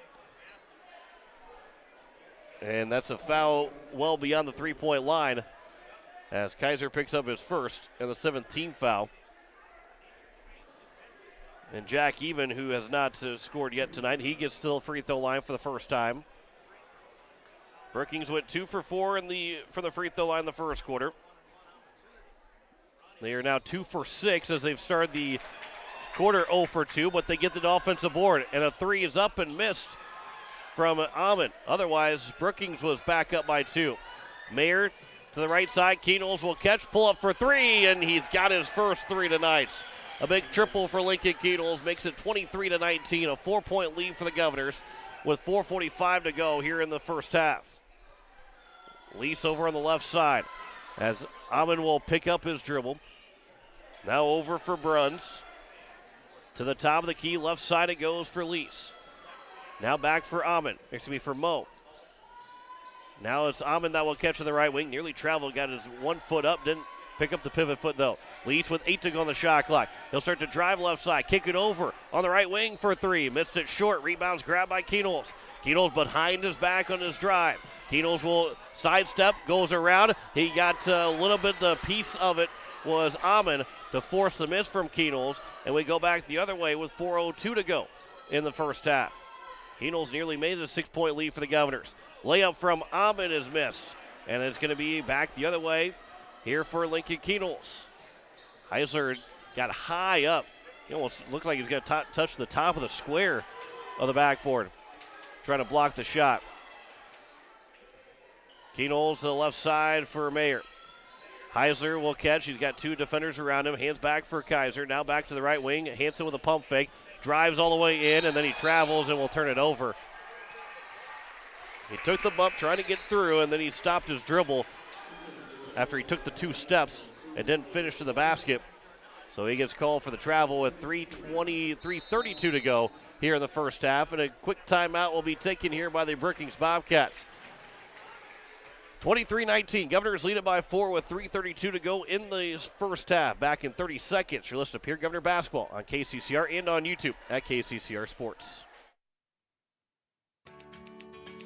And that's a foul well beyond the 3-point line as Kaiser picks up his first and the 17th foul. And Jack Even, who has not scored yet tonight, he gets to the free throw line for the first time. Brookings went 2 for 4 for the free throw line in the first quarter. They are now 2 for 6 as they've started the quarter 0 for 2, but they get the offensive board, and a 3 is up and missed from Ahmed. Otherwise, Brookings was back up by 2. Mayer to the right side. Kenols will catch, pull up for 3, and he's got his first 3 tonight. A big triple for Lincoln Kenols makes it 23-19, a 4-point lead for the Governors with 4:45 to go here in the first half. Lease over on the left side as Ahmed will pick up his dribble. Now over for Bruns. To the top of the key, left side it goes for Lease. Now back for Ahmed. Next to be for Moe. Now it's Ahmed that will catch to the right wing. Nearly traveled, got his 1 foot up, didn't pick up the pivot foot though. Lease with 8 to go on the shot clock. He'll start to drive left side, kick it over on the right wing for 3. Missed it short. Rebounds grabbed by Kenols. Kenols behind his back on his drive. Kenols will sidestep, goes around. He got a little bit, the piece of it was Ahmed to force the miss from Kenols, and we go back the other way with 4:02 to go in the first half. Kenols nearly made it a 6-point lead for the Governors. Layup from Ahmed is missed, and it's going to be back the other way here for Lincoln Kenols. Heisler got high up. He almost looked like he was going to touch the top of the square of the backboard, trying to block the shot. Kenols to the left side for Mayer. Heisler will catch. He's got 2 defenders around him. Hands back for Kaiser. Now back to the right wing. Hansen with a pump fake. Drives all the way in, and then he travels and will turn it over. He took the bump trying to get through, and then he stopped his dribble after he took the 2 steps and didn't finish to the basket. So he gets called for the travel with 3:32 to go here in the first half. And a quick timeout will be taken here by the Brookings Bobcats. 23-19. Governors lead it by 4 with 3:32 to go in the first half. Back in 30 seconds. You're listening to Pierre Governor Basketball on KCCR and on YouTube at KCCR Sports.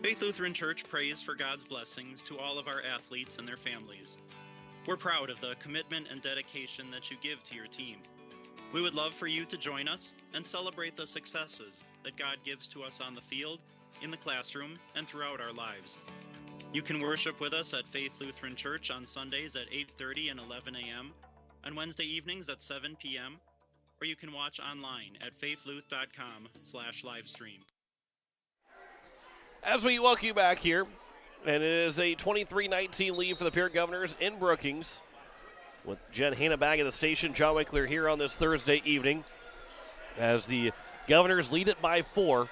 Faith Lutheran Church prays for God's blessings to all of our athletes and their families. We're proud of the commitment and dedication that you give to your team. We would love for you to join us and celebrate the successes that God gives to us on the field, in the classroom, and throughout our lives. You can worship with us at Faith Lutheran Church on Sundays at 8:30 and 11 a.m., on Wednesday evenings at 7 p.m., or you can watch online at faithluth.com/livestream. As we welcome you back here, and it is a 23-19 lead for the Pierre Governors in Brookings. With Jen Hanna back at the station, John Wickler here on this Thursday evening as the Governors lead it by 4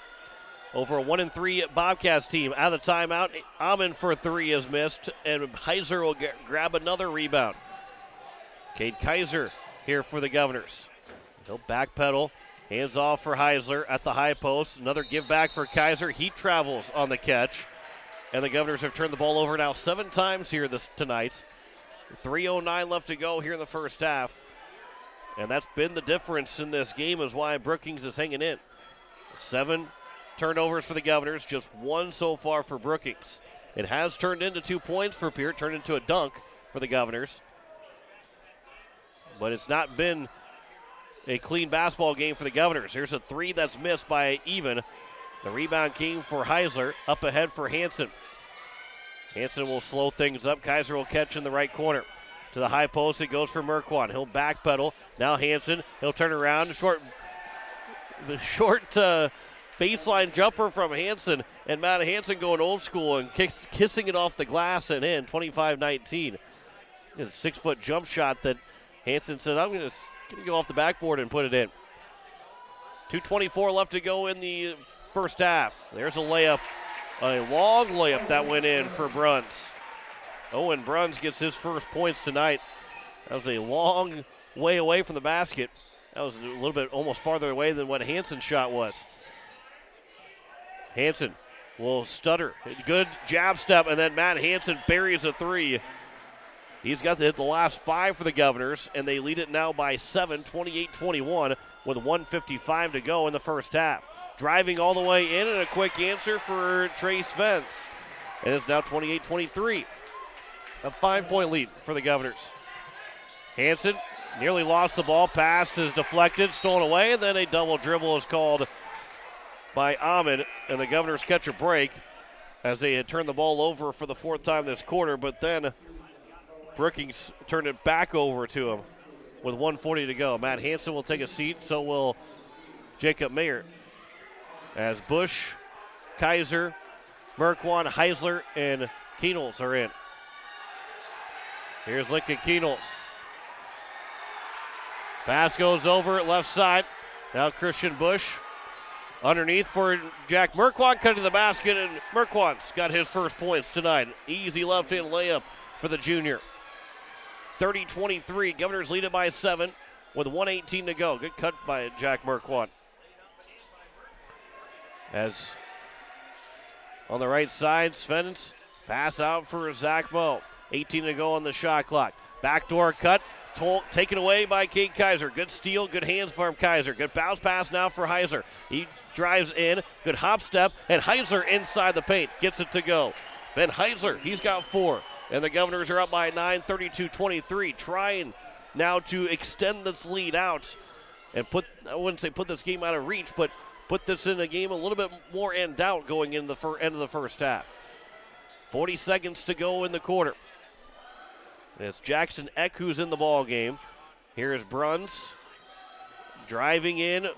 over a 1-3 Bobcats team. Out of the timeout, Amon for 3 is missed, and Heiser will grab another rebound. Cade Kaiser here for the Governors. He'll backpedal, hands off for Heisler at the high post. Another give back for Kaiser. He travels on the catch, and the Governors have turned the ball over now 7 times here tonight. 3:09 left to go here in the first half. And that's been the difference in this game, is why Brookings is hanging in. 7 turnovers for the Governors, just 1 so far for Brookings. It has turned into 2 points for Pierre, turned into a dunk for the Governors. But it's not been a clean basketball game for the Governors. Here's a 3 that's missed by Even. The rebound came for Heisler, up ahead for Hansen. Hansen will slow things up. Kaiser will catch in the right corner. To the high post, it goes for Merquan. He'll backpedal. Now Hansen, he'll turn around. The short baseline jumper from Hansen. And Matt Hansen going old school and kissing it off the glass and in, 25-19. A 6-foot jump shot that Hansen said, I'm going to go off the backboard and put it in. 2:24 left to go in the first half. There's a layup. A long layup that went in for Bruns. Owen Bruns gets his first points tonight. That was a long way away from the basket. That was a little bit almost farther away than what Hansen's shot was. Hansen will stutter. Good jab step, and then Matt Hansen buries a 3. He's got to hit the last 5 for the Governors, and they lead it now by 7, 28-21, with 1:55 to go in the first half. Driving all the way in, and a quick answer for Trey Spence. And it's now 28-23. A 5-point lead for the Governors. Hansen nearly lost the ball. Pass is deflected, stolen away, and then a double dribble is called by Amon, and the Governors catch a break as they had turned the ball over for the 4th time this quarter, but then Brookings turned it back over to him with 1:40 to go. Matt Hansen will take a seat, so will Jacob Mayer. As Bush, Kaiser, Merquan, Heisler, and Keenels are in. Here's Lincoln Keenels. Pass goes over left side. Now Christian Bush underneath for Jack Merquan, cutting the basket, and Merquan's got his first points tonight. Easy left-hand layup for the junior. 30-23, Governors lead it by 7 with 1:18 to go. Good cut by Jack Merquan. As on the right side, Svenens pass out for Zach Moe. 18 to go on the shot clock. Backdoor cut, taken away by Cade Kaiser. Good steal, good hands from Kaiser. Good bounce pass now for Heisler. He drives in, good hop step, and Heisler inside the paint. Gets it to go. Ben Heisler, he's got 4. And the Governors are up by 9, 32-23. Trying now to extend this lead out and I wouldn't say put this game out of reach, but put this in a game a little bit more in doubt going into the end of the first half. 40 seconds to go in the quarter. It's Jackson Eck who's in the ball game. Here's Bruns driving in,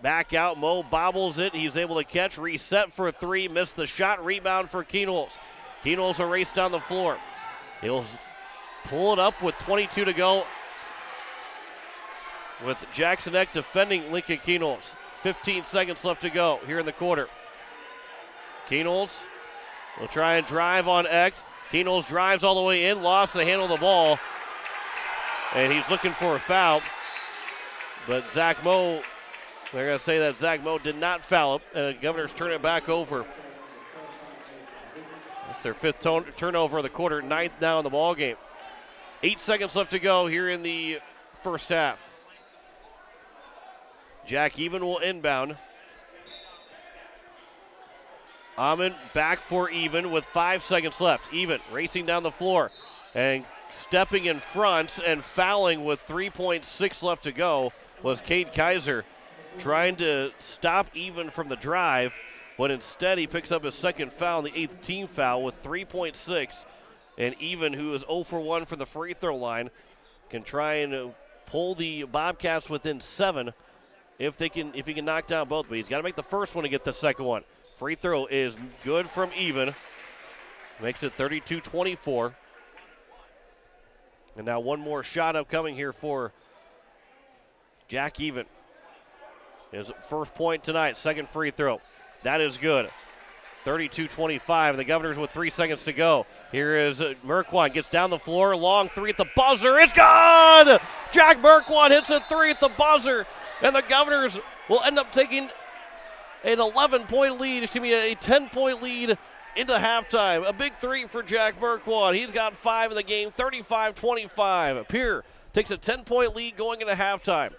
back out. Moe bobbles it. He's able to catch, reset for 3, missed the shot. Rebound for Keenels. Keenels will race down the floor. He'll pull it up with 22 to go with Jackson Eck defending Lincoln Keenels. 15 seconds left to go here in the quarter. Keenels will try and drive on Eck. Keenels drives all the way in, lost the handle of the ball, and he's looking for a foul. But Zach Moe, they're going to say that Zach Moe did not foul him, and the Governors turn it back over. It's their 5th turnover of the quarter, 9th now in the ball game. 8 seconds left to go here in the first half. Jack Even will inbound. Amon back for Even with 5 seconds left. Even racing down the floor and stepping in front and fouling with 3.6 left to go was Cade Kaiser, trying to stop Even from the drive, but instead he picks up his 2nd foul, the 8th team foul with 3.6. And Even, who is 0 for 1 from the free throw line, can try and pull the Bobcats within 7 if he can knock down both. But he's got to make the first one to get the second one. Free throw is good from Even. Makes it 32-24. And now one more shot upcoming here for Jack Even. His first point tonight, second free throw. That is good. 32-25. The Governors with 3 seconds to go. Here is Merquan. Gets down the floor. Long three at the buzzer. It's gone! Jack Merquan hits a 3 at the buzzer. And the Governors will end up taking an 11-point lead. Excuse me, a 10-point lead into halftime. A big 3 for Jack Merquan. He's got 5 in the game. 35-25. Pierre takes a 10-point lead going into halftime.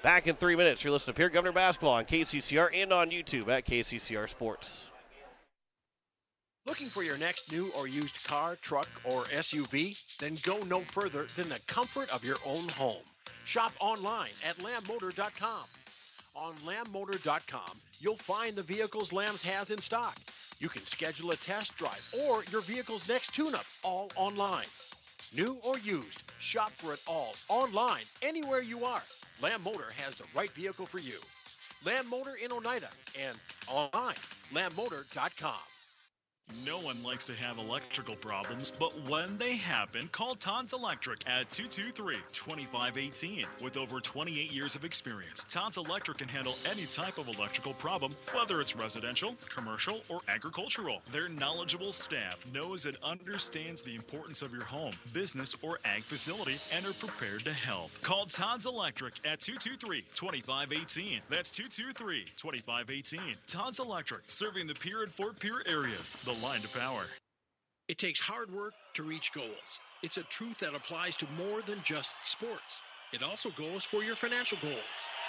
Back in 3 minutes. You're listening to Pierre Governor Basketball on KCCR and on YouTube at KCCR Sports. Looking for your next new or used car, truck, or SUV? Then go no further than the comfort of your own home. Shop online at lambmotor.com. On lambmotor.com, you'll find the vehicles Lambs has in stock. You can schedule a test drive or your vehicle's next tune-up, all online. New or used, shop for it all online, anywhere you are. Lamb Motor has the right vehicle for you. Lamb Motor in Oneida and online, lambmotor.com. No one likes to have electrical problems, but when they happen, call Todd's Electric at 223-2518. With over 28 years of experience, Todd's Electric can handle any type of electrical problem, whether it's residential, commercial, or agricultural. Their knowledgeable staff knows and understands the importance of your home, business, or ag facility and are prepared to help. Call Todd's Electric at 223-2518. That's 223-2518. Todd's Electric, serving the Pierre and Fort Pierre areas. The line to power. It takes hard work to reach goals. It's a truth that applies to more than just sports. It also goes for your financial goals.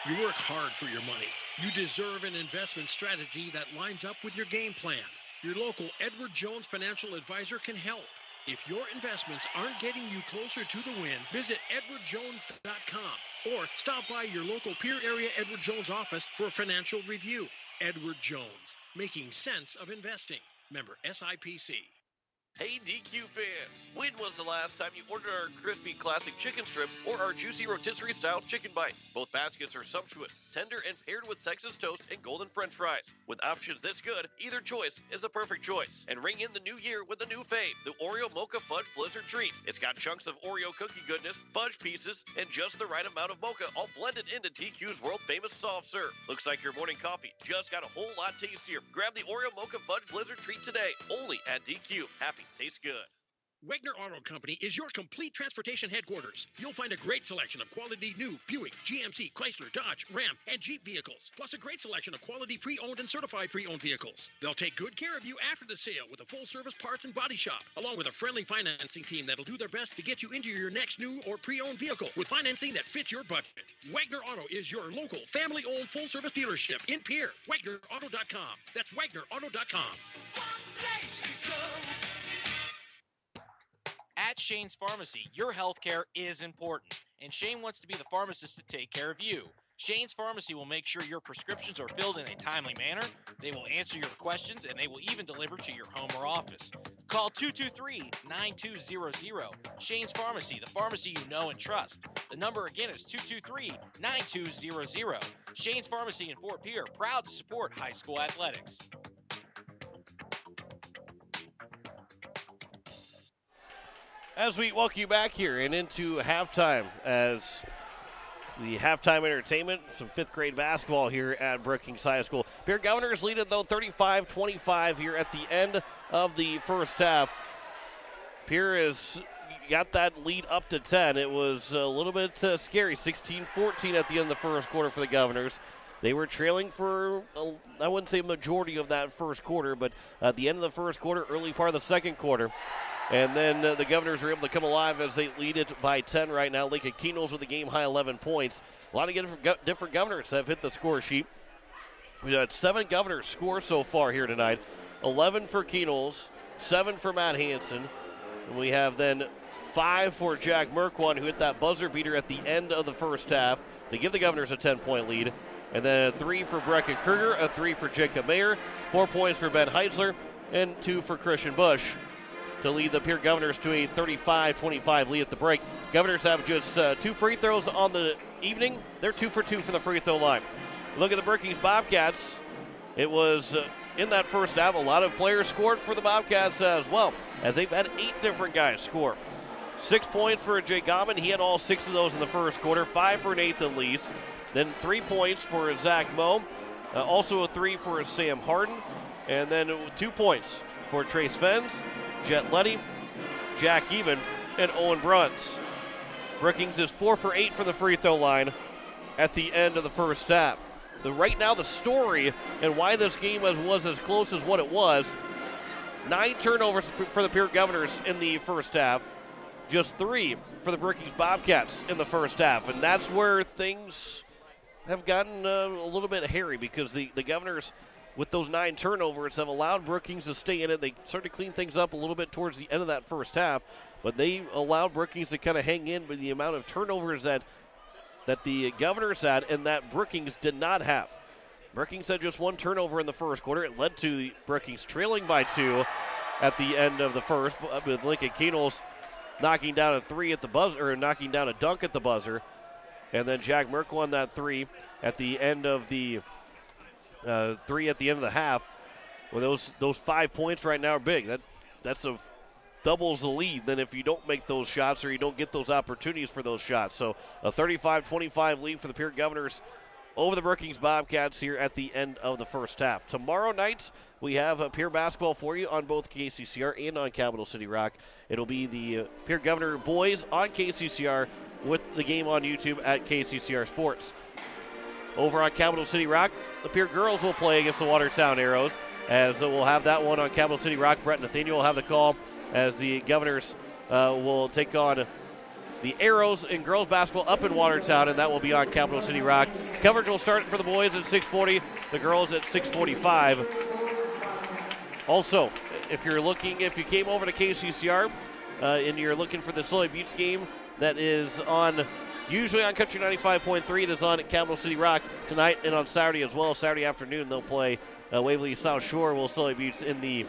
You work hard for your money. You deserve an investment strategy that lines up with your game plan. Your local Edward Jones financial advisor can help. If your investments aren't getting you closer to the win, visit edwardjones.com or stop by your local Pierre area Edward Jones office for a financial review. Edward Jones, making sense of investing. Member SIPC. Hey DQ fans, when was the last time you ordered our crispy classic chicken strips or our juicy rotisserie style chicken bites? Both baskets are sumptuous, tender, and paired with Texas toast and golden french fries. With options this good, either choice is a perfect choice. And ring in the new year with a new fave, the Oreo Mocha Fudge Blizzard Treat. It's got chunks of Oreo cookie goodness, fudge pieces, and just the right amount of mocha, all blended into TQ's world famous soft serve. Looks like your morning coffee just got a whole lot tastier. Grab the Oreo Mocha Fudge Blizzard Treat today, only at DQ. Happy tastes good. Wagner Auto Company is your complete transportation headquarters. You'll find a great selection of quality new Buick, GMC, Chrysler, Dodge, Ram, and Jeep vehicles, plus a great selection of quality pre-owned and certified pre-owned vehicles. They'll take good care of you after the sale with a full-service parts and body shop, along with a friendly financing team that'll do their best to get you into your next new or pre-owned vehicle with financing that fits your budget. Wagner Auto is your local, family-owned full-service dealership in Pierre. WagnerAuto.com. That's WagnerAuto.com. At Shane's Pharmacy, your health care is important, and Shane wants to be the pharmacist to take care of you. Shane's Pharmacy will make sure your prescriptions are filled in a timely manner, they will answer your questions, and they will even deliver to your home or office. Call 223-9200. Shane's Pharmacy, the pharmacy you know and trust. The number again is 223-9200. Shane's Pharmacy in Fort Pierre, proud to support high school athletics. As we welcome you back here and into halftime, as the halftime entertainment, some fifth grade basketball here at Brookings High School. Pierre Governors lead it, though, 35-25 here at the end of the first half. Pierre has got that lead up to 10. It was a little bit scary, 16-14 at the end of the first quarter for the Governors. They were trailing for, I wouldn't say majority of that first quarter, but at the end of the first quarter, early part of the second quarter. And then the Governors are able to come alive as they lead it by 10 right now. Lincoln Keenels with a game-high 11 points. A lot of different Governors have hit the score sheet. We've had 7 Governors score so far here tonight. 11 for Keenels, 7 for Matt Hansen. And we have then 5 for Jack Merquan, who hit that buzzer beater at the end of the first half to give the Governors a 10-point lead. And then a 3 for Brecken Kruger, a 3 for Jacob Mayer, 4 points for Ben Heitzler, and 2 for Christian Bush. to lead the Pierre Governors to a 35-25 lead at the break. Governors have just 2 free throws on the evening. They're 2 for 2 from the free throw line. Look at the Brookings Bobcats. It was in that first half, a lot of players scored for the Bobcats as well, as they've had 8 different guys score. 6 points for Jay Gobbin. He had all 6 of those in the first quarter. 5 for Nathan Lees. Then 3 points for Zach Moe. Also a 3 for Sam Hardin. And then 2 points for Trace Fens, Jet Letty, Jack Even, and Owen Bruns. Brookings is 4 for 8 from the free throw line at the end of the first half. Right now, the story and why this game was as close as what it was, 9 turnovers for the Pierre Governors in the first half, just 3 for the Brookings Bobcats in the first half. And that's where things have gotten a little bit hairy, because the Governors, with those 9 turnovers, have allowed Brookings to stay in it. They started to clean things up a little bit towards the end of that first half, but they allowed Brookings to kind of hang in with the amount of turnovers that the Governors had and that Brookings did not have. Brookings had just 1 turnover in the first quarter. It led to the Brookings trailing by 2 at the end of the first, with Lincoln Keenels knocking down a 3 at the buzzer, or knocking down a dunk at the buzzer. And then Jack Merkel on that 3 at the end of the 3 at the end of the half. Well, those 5 points right now are big. That's a doubles the lead than if you don't make those shots or you don't get those opportunities for those shots. So a 35-25 lead for the Pierre Governors over the Brookings Bobcats here at the end of the first half. Tomorrow night, we have Pierre basketball for you on both KCCR and on Capital City Rock. It'll be the Pierre Governor boys on KCCR with the game on YouTube at KCCR Sports. Over on Capital City Rock, the Pierre girls will play against the Watertown Arrows, as we'll have that one on Capital City Rock. Brett Nathaniel will have the call, as the Governors will take on the Arrows in girls basketball up in Watertown, and that will be on Capital City Rock. Coverage will start for the boys at 6:40, the girls at 6:45. Also, if you came over to KCCR and you're looking for the Sully Buttes game, that is on usually on Country 95.3. It is on at Capital City Rock tonight and on Saturday as well. Saturday afternoon they'll play Waverly South Shore will Sully Buttes in the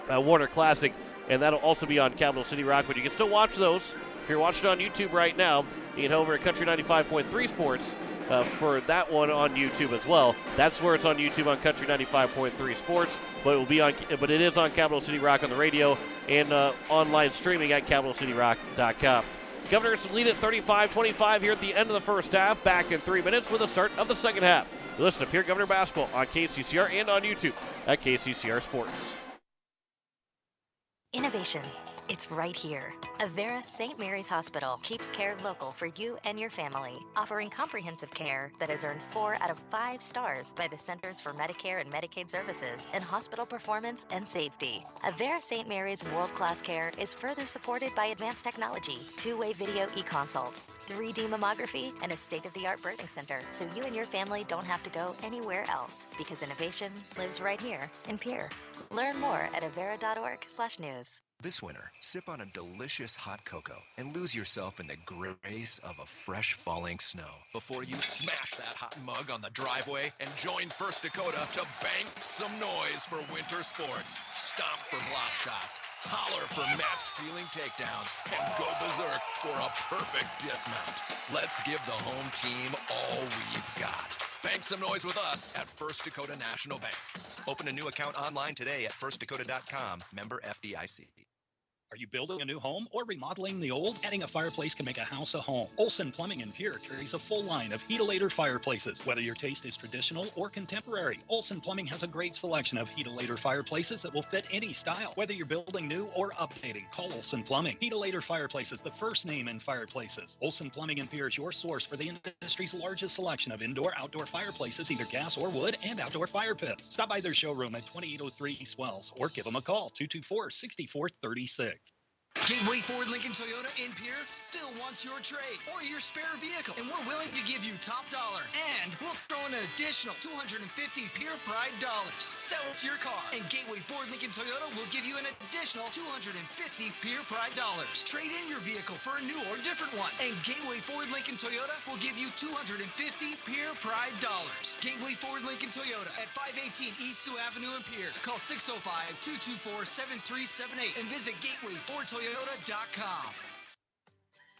Warner Classic, and that'll also be on Capital City Rock. But you can still watch those. If you're watching on YouTube right now, you can head over to Country 95.3 Sports for that one on YouTube as well. That's where it's on YouTube on Country 95.3 Sports, but it is on Capital City Rock on the radio and online streaming at CapitalCityRock.com. Governors lead at 35-25 here at the end of the first half. Back in 3 minutes with the start of the second half. You listen to Pierre Governor Basketball on KCCR and on YouTube at KCCR Sports. Innovation. It's right here. Avera St. Mary's Hospital keeps care local for you and your family, offering comprehensive care that has earned 4 out of 5 stars by the Centers for Medicare and Medicaid Services in hospital performance and safety. Avera St. Mary's world-class care is further supported by advanced technology, 2-way video e-consults, 3D mammography, and a state-of-the-art birthing center, so you and your family don't have to go anywhere else, because innovation lives right here in Pierre. Learn more at avera.org/news. This winter, sip on a delicious hot cocoa and lose yourself in the grace of a fresh falling snow before you smash that hot mug on the driveway and join First Dakota to bank some noise for winter sports. Stomp for block shots, holler for match ceiling takedowns, and go berserk for a perfect dismount. Let's give the home team all we've got. Bank some noise with us at First Dakota National Bank. Open a new account online today at firstdakota.com, member FDIC. Are you building a new home or remodeling the old? Adding a fireplace can make a house a home. Olson Plumbing in Pierre carries a full line of heat-a-later fireplaces. Whether your taste is traditional or contemporary, Olson Plumbing has a great selection of heat-a-later fireplaces that will fit any style. Whether you're building new or updating, call Olson Plumbing. Heat-a-later fireplaces, the first name in fireplaces. Olson Plumbing in Pierre is your source for the industry's largest selection of indoor-outdoor fireplaces, either gas or wood, and outdoor fire pits. Stop by their showroom at 2803 East Wells or give them a call, 224-6436. Gateway Ford Lincoln Toyota in Pierre still wants your trade or your spare vehicle, and we're willing to give you top dollar. And we'll throw in an additional 250 Pierre Pride dollars. Sell us your car, and Gateway Ford Lincoln Toyota will give you an additional 250 Pierre Pride dollars. Trade in your vehicle for a new or different one, and Gateway Ford Lincoln Toyota will give you 250 Pierre Pride dollars. Gateway Ford Lincoln Toyota at 518 East Sioux Avenue in Pierre. Call 605-224-7378 and visit gatewayfordtoyota.com.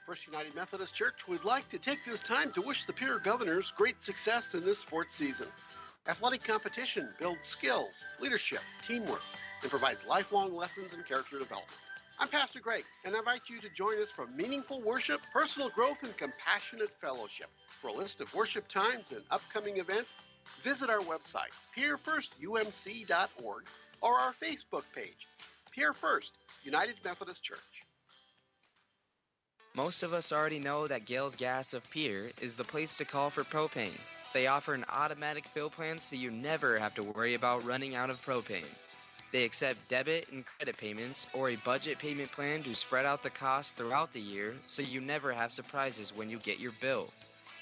First United Methodist Church would like to take this time to wish the Pierre Governors great success in this sports season. Athletic competition builds skills, leadership, teamwork, and provides lifelong lessons in character development. I'm Pastor Greg, and I invite you to join us for meaningful worship, personal growth, and compassionate fellowship. For a list of worship times and upcoming events, visit our website, pierrefirstumc.org, or our Facebook page, Pierre First United Methodist Church. Most of us already know that Gales Gas of Pierre is the place to call for propane. They offer an automatic fill plan so you never have to worry about running out of propane. They accept debit and credit payments or a budget payment plan to spread out the cost throughout the year so you never have surprises when you get your bill.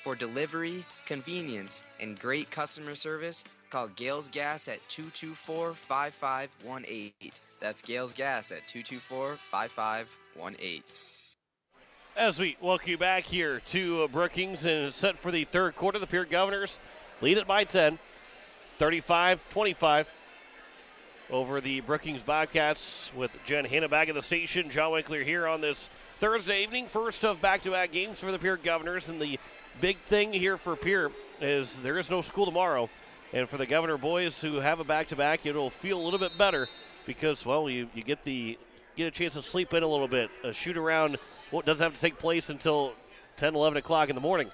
For delivery, convenience, and great customer service, call Gales Gas at 224-5518. That's Gales Gas at 224-5518. As we welcome you back here to Brookings and set for the third quarter, the Pierre Governors lead it by 10, 35-25 over the Brookings Bobcats with Jen Hanna back at the station. John Winkler here on this Thursday evening. First of back-to-back games for the Pierre Governors, and the big thing here for Pierre is there is no school tomorrow. And for the Governor boys who have a back-to-back, it'll feel a little bit better because, well, you get a chance to sleep in a little bit. A shoot-around doesn't have to take place until 10, 11 o'clock in the morning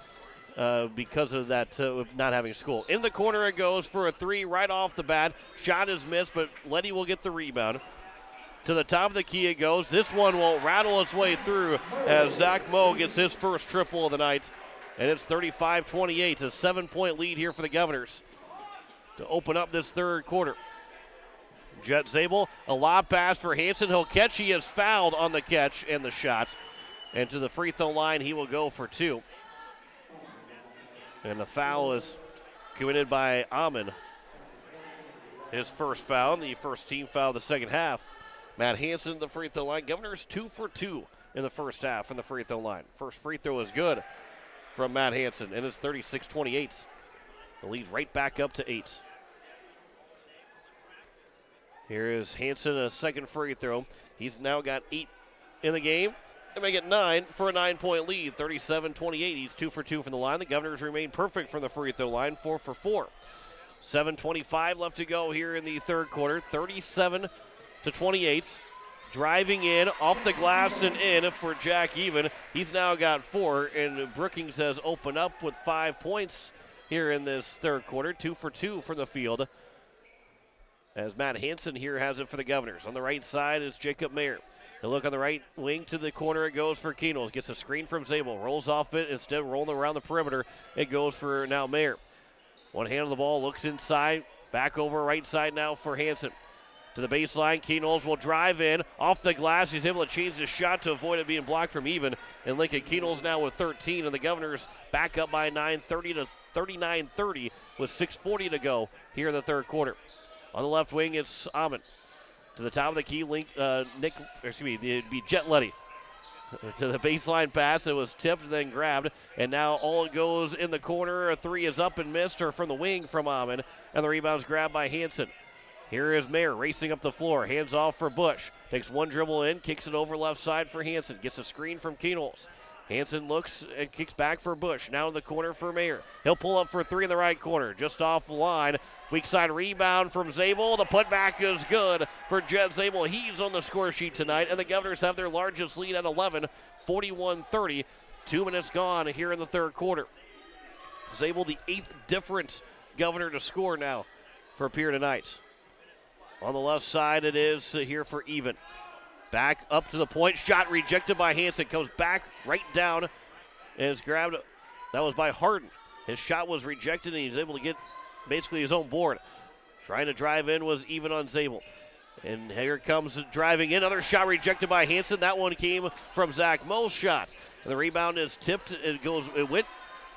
because of that not having school. In the corner it goes for a three right off the bat. Shot is missed, but Letty will get the rebound. To the top of the key it goes. This one will rattle its way through as Zach Moe gets his first triple of the night. And it's 35-28. It's a 7-point lead here for the Governors to open up this third quarter. Jet Zabel, a lob pass for Hansen. He'll catch. He is fouled on the catch and the shot. And to the free throw line, he will go for two. And the foul is committed by Amon. His first foul, the first team foul of the second half. Matt Hansen at the free throw line. Governors 2 for 2 in the first half from the free throw line. First free throw is good from Matt Hansen, and it's 36-28. The lead right back up to 8. Here is Hansen, a second free throw. He's now got 8 in the game. They make it 9 for a 9-point lead, 37-28. He's 2 for 2 from the line. The Governors remain perfect from the free throw line, 4 for 4. 7:25 left to go here in the third quarter, 37-28. Driving in, off the glass and in for Jack Even. He's now got 4, and Brookings has opened up with 5 points here in this third quarter, 2 for 2 from the field. As Matt Hansen here has it for the Governors. On the right side is Jacob Mayer. He'll look on the right wing to the corner. It goes for Keenels. Gets a screen from Zabel. Rolls off it. Instead of rolling around the perimeter, it goes for now Mayer. One hand on the ball. Looks inside. Back over right side now for Hansen. To the baseline. Keenels will drive in. Off the glass. He's able to change the shot to avoid it being blocked from Even. And Lincoln Keenels now with 13. And the Governors back up by 9, 39-30 with 6:40 to go here in the third quarter. On the left wing, it's Amon. To the top of the key, it'd be Jet Letty. To the baseline pass, it was tipped and then grabbed. And now all it goes in the corner. A three is up and missed, or from the wing from Amon. And the rebound's grabbed by Hansen. Here is Mayer racing up the floor. Hands off for Bush. Takes one dribble in, kicks it over left side for Hansen. Gets a screen from Keenels. Hansen looks and kicks back for Bush. Now in the corner for Mayer. He'll pull up for 3 in the right corner. Just off the line. Weak side rebound from Zabel. The putback is good for Jet Zabel. He's on the score sheet tonight. And the Governors have their largest lead at 11, 41-30. 2 minutes gone here in the third quarter. Zabel, the 8th different Governor to score now for Pierre tonight. On the left side it is here for Even. Back up to the point. Shot rejected by Hansen. Comes back right down and is grabbed. That was by Hardin. His shot was rejected and he's able to get basically his own board. Trying to drive in was Even on Zabel. And here comes driving in. Another shot rejected by Hansen. That one came from Zach Moe's shot. And the rebound is tipped. It went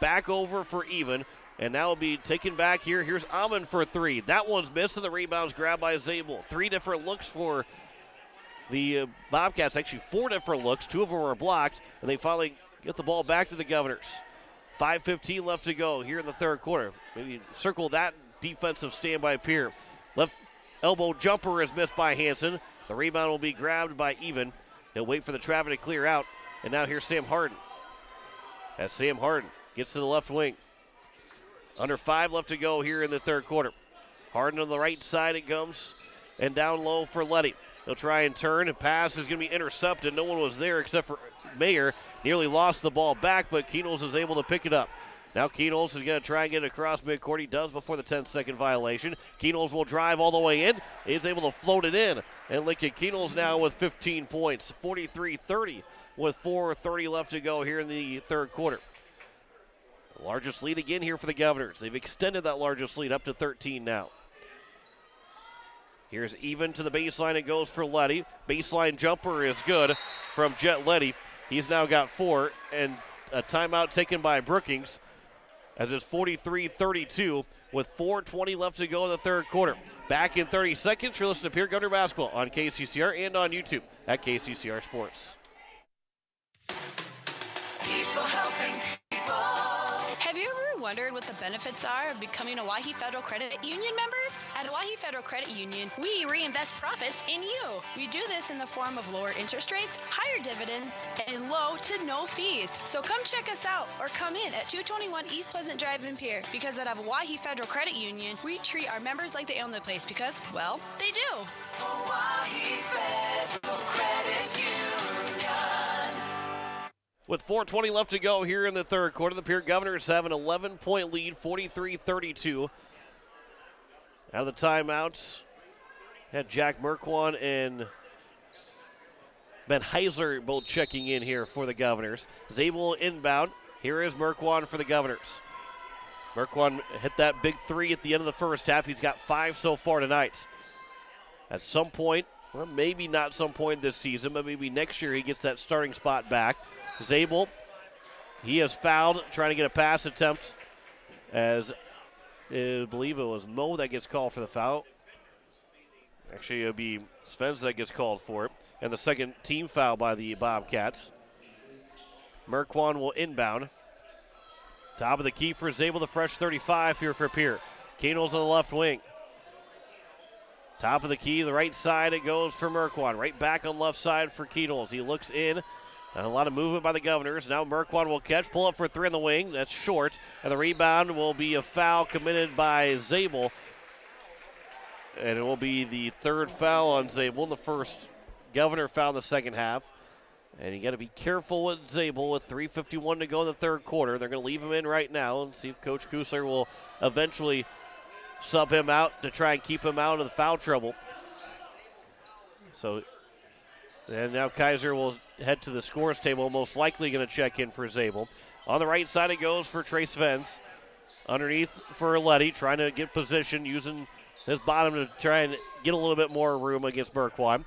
back over for even. And now will be taken back here. Here's Amon for three. That one's missed, and the rebound's grabbed by Zabel. Three different looks for the Bobcats. Actually, four different looks. Two of them were blocked, and they finally get the ball back to the Governors. 5:15 left to go here in the third quarter. Maybe circle that defensive stand by Pierre. Left elbow jumper is missed by Hansen. The rebound will be grabbed by Even. He'll wait for the traffic to clear out. And now here's Sam Hardin. As Sam Hardin gets to the left wing. Under 5 left to go here in the third quarter. Hardin on the right side it comes. And down low for Letty. He'll try and turn, and pass is going to be intercepted. No one was there except for Mayer. Nearly lost the ball back, but Keenels is able to pick it up. Now Keenels is going to try and get it across midcourt. He does before the 10-second violation. Keenels will drive all the way in. He's able to float it in. And Lincoln Keenels now with 15 points. 43-30 with 4:30 left to go here in the third quarter. The largest lead again here for the Governors. They've extended that largest lead up to 13 now. Here's Even to the baseline. It goes for Letty. Baseline jumper is good from Jet Letty. He's now got 4, and a timeout taken by Brookings as it's 43-32 with 4:20 left to go in the third quarter. Back in 30 seconds, you're listening to Pierre Governor Basketball on KCCR and on YouTube at KCCR Sports. People helping people. Have you ever wondered what the benefits are of becoming a Waihe Federal Credit Union member? At Waihe Federal Credit Union, we reinvest profits in you. We do this in the form of lower interest rates, higher dividends, and low to no fees. So come check us out or come in at 221 East Pleasant Drive in Pierre, because at Waihe Federal Credit Union, we treat our members like they own the place because, well, they do. Waihe Federal Credit Union. With 4:20 left to go here in the third quarter, the Pierre Governors have an 11-point lead, 43-32. Out of the timeouts, had Jack Merkwan and Ben Heisler both checking in here for the Governors. Zabel inbound. Here is Merkwan for the Governors. Merkwan hit that big three at the end of the first half. He's got 5 so far tonight. At some point, well, maybe not some point this season, but maybe next year he gets that starting spot back. Zabel, he has fouled, trying to get a pass attempt, as I believe it was Moe that gets called for the foul. Actually, it'll be Svens that gets called for it. And the second team foul by the Bobcats. Merkwan will inbound. Top of the key for Zabel, the fresh 35 here for Pierre. Keenels on the left wing. Top of the key, the right side, it goes for Merkwan. Right back on left side for Keenels. He looks in. And a lot of movement by the Governors. Now Merkwan will catch, pull up for 3 in the wing. That's short. And the rebound will be a foul committed by Zabel. And it will be the third foul on Zabel. The first Governor foul in the second half. And you got to be careful with Zabel with 3:51 to go in the third quarter. They're going to leave him in right now and see if Coach Kusler will eventually sub him out to try and keep him out of the foul trouble. So, and now Kaiser will head to the scores table, most likely going to check in for Zabel. On the right side it goes for Trace Vence. Underneath for Letty, trying to get position, using his bottom to try and get a little bit more room against Merkwan.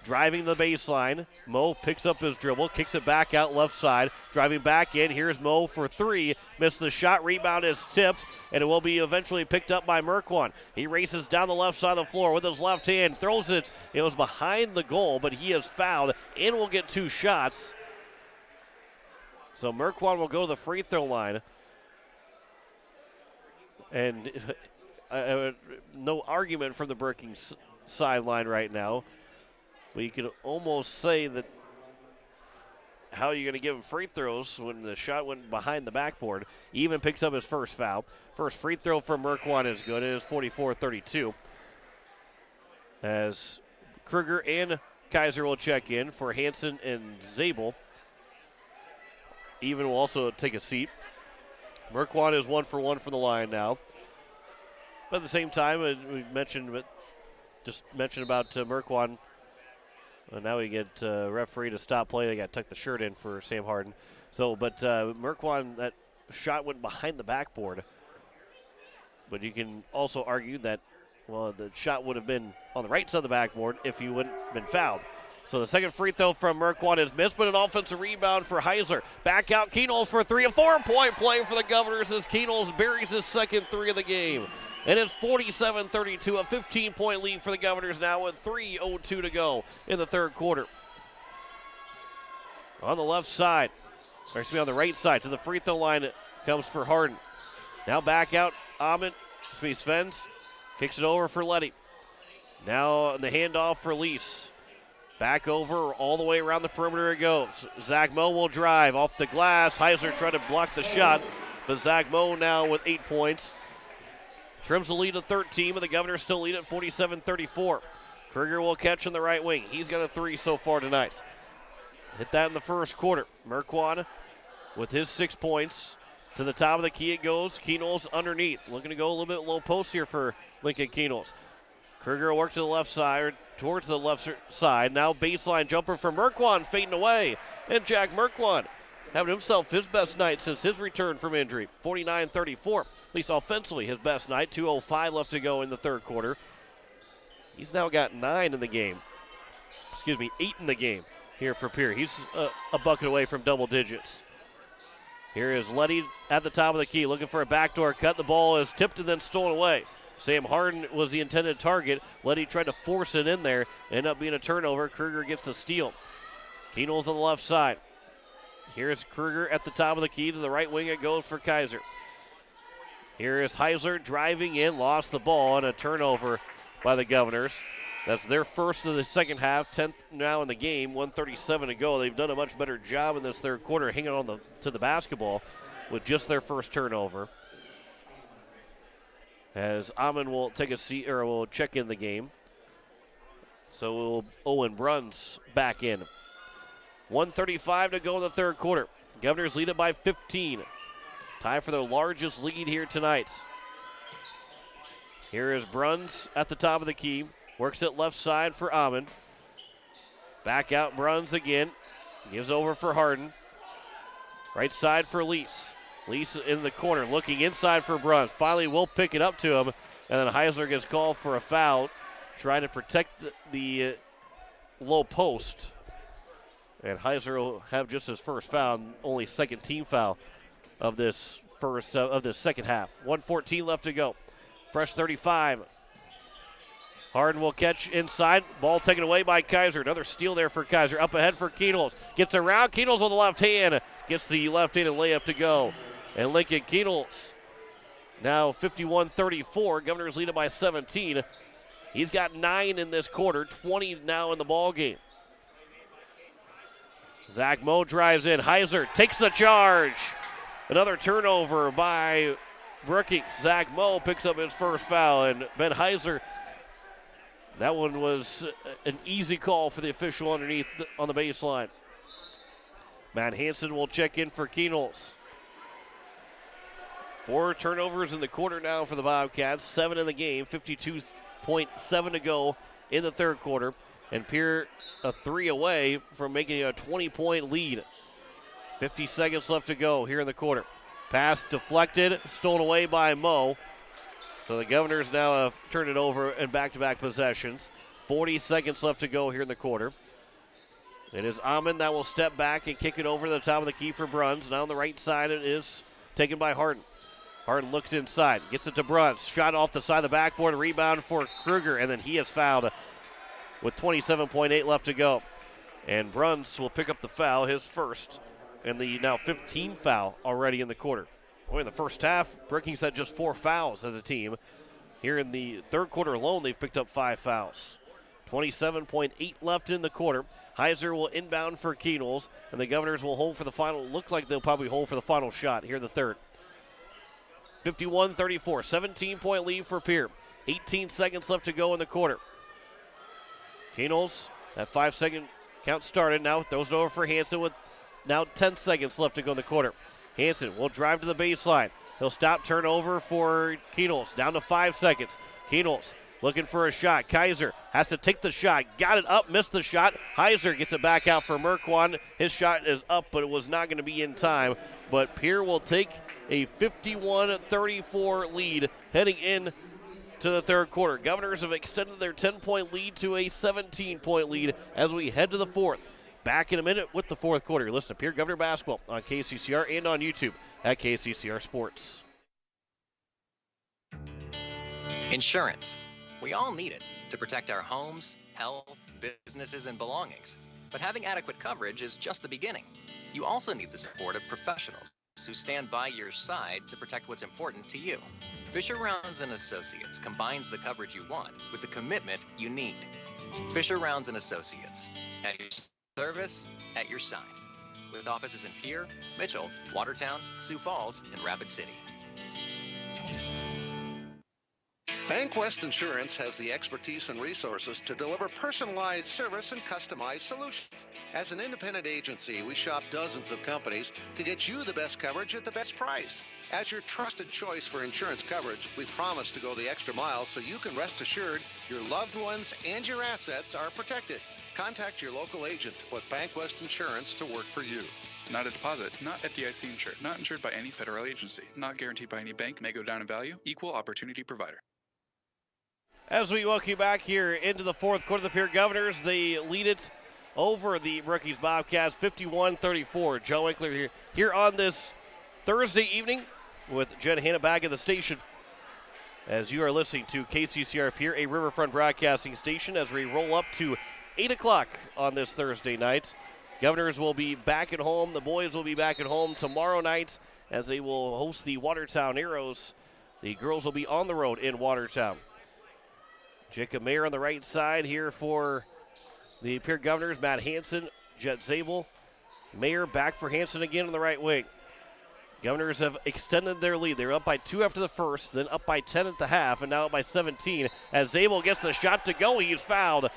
Driving the baseline, Moe picks up his dribble, kicks it back out left side. Driving back in, here's Moe for 3. Missed the shot, rebound is tipped, and it will be eventually picked up by Merkwan. He races down the left side of the floor with his left hand, throws it. It was behind the goal, but he is fouled and will get 2 shots. So Merkwan will go to the free throw line. And no argument from the Brookings sideline right now. But you could almost say that how are you going to give him free throws when the shot went behind the backboard. He even picks up his first foul. First free throw from Merkwan is good. It is 44-32. As Kruger and Kaiser will check in for Hansen and Zabel. Even will also take a seat. Merkwan is 1 for 1 from the line now. But at the same time, we mentioned about Merkwan. And now we get referee to stop play. They got to tuck the shirt in for Sam Hardin. So, but Merkwan, that shot went behind the backboard. But you can also argue that Well, the shot would have been on the right side of the backboard if he wouldn't have been fouled. So the second free throw from Merquan is missed, but an offensive rebound for Heisler. Back out Keenels for three. A 4-point play for the Governors as Keenels buries his second three of the game. And it's 47-32, a 15-point lead for the Governors now with 3:02 to go in the third quarter. On the left side, or excuse me, on the right side, to the free throw line it comes for Hardin. Now back out, Svens kicks it over for Letty. Now the handoff for Lease. Back over, all the way around the perimeter it goes. Zach Moe will drive off the glass. Heisler tried to block the shot, but Zach Moe now with 8 points. Trims the lead to 13, but the Governors still lead at 47-34. Kruger will catch on the right wing. He's got a three so far tonight. Hit that in the first quarter. Merquan with his 6 points. To the top of the key it goes. Keenels underneath. Looking to go a little bit low post here for Lincoln Keenels. Kruger will work to the left side, or towards the left side. Now baseline jumper for Merquan fading away. And Jack Merquan having himself his best night since his return from injury. 49-34. At least offensively his best night. 2:05 left to go in the third quarter. He's now got 9 in the game. 8 in the game here for Pierre. He's a bucket away from double digits. Here is Letty at the top of the key looking for a backdoor cut. The ball is tipped and then stolen away. Sam Hardin was the intended target. Letty tried to force it in there. Ended up being a turnover. Kruger gets the steal. Keenels on the left side. Here's Kruger at the top of the key. To the right wing it goes for Kaiser. Here is Heisler driving in. Lost the ball and a turnover by the Governors. That's their first of the second half. 10th now in the game. 1:37 to go. They've done a much better job in this third quarter hanging on to the basketball with just their first turnover. As Amon will take a seat, or will check in the game. So Owen Bruns back in. 1:35 to go in the third quarter. Governors lead it by 15. Time for their largest lead here tonight. Here is Bruns at the top of the key. Works it left side for Amon. Back out Bruns again. Gives over for Hardin. Right side for Lease. Lease in the corner, looking inside for Bruns. Finally will pick it up to him, and then Heisler gets called for a foul, trying to protect the low post. And Heisler will have just his first foul, only second team foul of this second half. 1:14 left to go. Fresh 35. Hardin will catch inside. Ball taken away by Kaiser. Another steal there for Kaiser. Up ahead for Keenels. Gets around. Keenels with the left hand. Gets the left-handed layup to go. And Lincoln Keenels now 51-34. Governors lead it by 17. He's got 9 in this quarter. 20 now in the ball game. Zach Moe drives in. Heisler takes the charge. Another turnover by Brookings. Zach Moe picks up his first foul. And Ben Heisler, that one was an easy call for the official underneath on the baseline. Matt Hansen will check in for Keenels. 4 turnovers in the quarter now for the Bobcats. 7 in the game. 52.7 to go in the third quarter. And Pierre a 3 away from making a 20-point lead. 50 seconds left to go here in the quarter. Pass deflected, stolen away by Moe. So the Governors now have turned it over in back-to-back possessions. 40 seconds left to go here in the quarter. It is Amon that will step back and kick it over to the top of the key for Bruns. Now on the right side it is taken by Hardin. Hardin looks inside, gets it to Bruns. Shot off the side of the backboard, rebound for Kruger, and then he is fouled with 27.8 left to go. And Bruns will pick up the foul, his first, and the now 15th foul already in the quarter. Boy, in the first half, Brookings had just 4 fouls as a team. Here in the third quarter alone, they've picked up 5 fouls. 27.8 left in the quarter. Heisler will inbound for Keenels, and the Governors will hold for the final. Look like they'll probably hold for the final shot here in the third. 51-34, 17-point lead for Pierre. 18 seconds left to go in the quarter. Keenels, that 5-second count started. Now throws it over for Hansen with now 10 seconds left to go in the quarter. Hansen will drive to the baseline. He'll stop, turnover for Keenels. Down to 5 seconds. Keenels looking for a shot. Kaiser has to take the shot. Got it up, missed the shot. Heisler gets it back out for Merquan. His shot is up, but it was not going to be in time. But Pierre will take a 51-34 lead heading in to the third quarter. Governors have extended their 10-point lead to a 17-point lead as we head to the fourth. Back in a minute with the fourth quarter. Listen to Pierre Governor Basketball on KCCR and on YouTube at KCCR Sports. Insurance. We all need it to protect our homes, health, businesses, and belongings. But having adequate coverage is just the beginning. You also need the support of professionals who stand by your side to protect what's important to you. Fisher Rounds & Associates combines the coverage you want with the commitment you need. Fisher Rounds & Associates. At your service, at your side. With offices in Pierre, Mitchell, Watertown, Sioux Falls, and Rapid City. Bank West Insurance has the expertise and resources to deliver personalized service and customized solutions. As an independent agency, we shop dozens of companies to get you the best coverage at the best price. As your trusted choice for insurance coverage, we promise to go the extra mile so you can rest assured your loved ones and your assets are protected. Contact your local agent to put Bank West Insurance to work for you. Not a deposit, not FDIC insured, not insured by any federal agency, not guaranteed by any bank, may go down in value, equal opportunity provider. As we welcome you back here into the fourth quarter, the Pierre Governors, they lead it over the Brookings Bobcats 51-34. Joe Winkler here on this Thursday evening with Jen Hanna back at the station as you are listening to KCCR Pierre, a Riverfront broadcasting station, as we roll up to 8 o'clock on this Thursday night. Governors will be back at home. The boys will be back at home tomorrow night as they will host the Watertown Arrows. The girls will be on the road in Watertown. Jacob Mayer on the right side here for the Pierre Governors. Matt Hansen, Jet Zabel. Mayer back for Hansen again on the right wing. Governors have extended their lead. They're up by 2 after the first, then up by 10 at the half, and now up by 17. As Zabel gets the shot to go, he's fouled.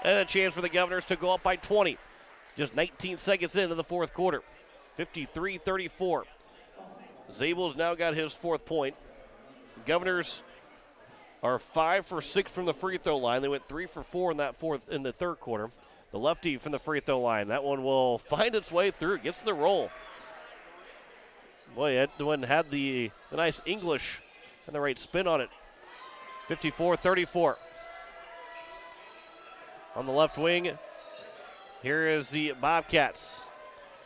And a chance for the Governors to go up by 20. Just 19 seconds into the fourth quarter. 53-34. Zabel's now got his fourth point. Governors are 5 for 6 from the free throw line. They went 3 for 4 in the third quarter. The lefty from the free throw line. That one will find its way through. It gets the roll. Boy, that one had the nice English and the right spin on it. 54-34. On the left wing, here is the Bobcats.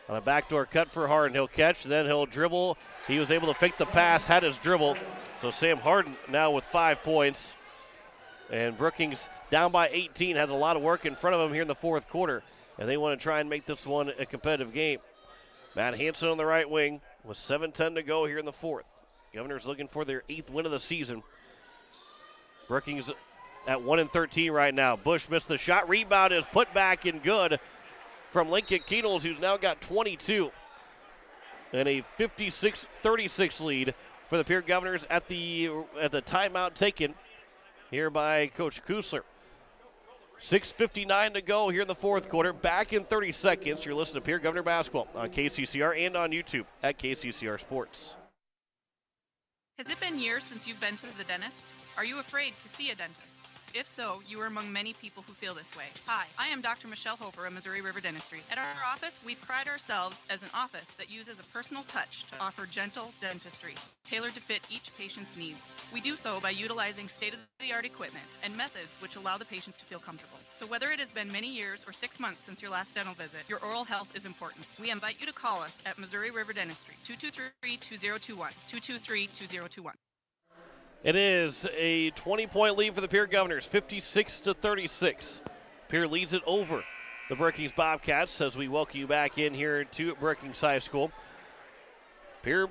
On a backdoor cut for Hardin. He'll catch, then he'll dribble. He was able to fake the pass, had his dribble. So Sam Hardin now with 5 points. And Brookings down by 18, has a lot of work in front of him here in the fourth quarter. And they want to try and make this one a competitive game. Matt Hansen on the right wing with 7:10 to go here in the fourth. Governors looking for their 8th win of the season. Brookings at 1-13 right now. Bush missed the shot. Rebound is put back and good from Lincoln Keenels, who's now got 22. And a 56-36 lead for the Pierre Governors at the timeout taken here by Coach Kusler. 6:59 to go here in the fourth quarter. Back in 30 seconds. You're listening to Pierre Governor Basketball on KCCR and on YouTube at KCCR Sports. Has it been years since you've been to the dentist? Are you afraid to see a dentist? If so, you are among many people who feel this way. Hi, I am Dr. Michelle Hofer of Missouri River Dentistry. At our office, we pride ourselves as an office that uses a personal touch to offer gentle dentistry, tailored to fit each patient's needs. We do so by utilizing state-of-the-art equipment and methods which allow the patients to feel comfortable. So whether it has been many years or 6 months since your last dental visit, your oral health is important. We invite you to call us at Missouri River Dentistry, 223-2021, 223-2021. It is a 20-point lead for the Pierre Governors, 56-36. Pierre leads it over the Brookings Bobcats as we welcome you back in here to Brookings High School. Pierre,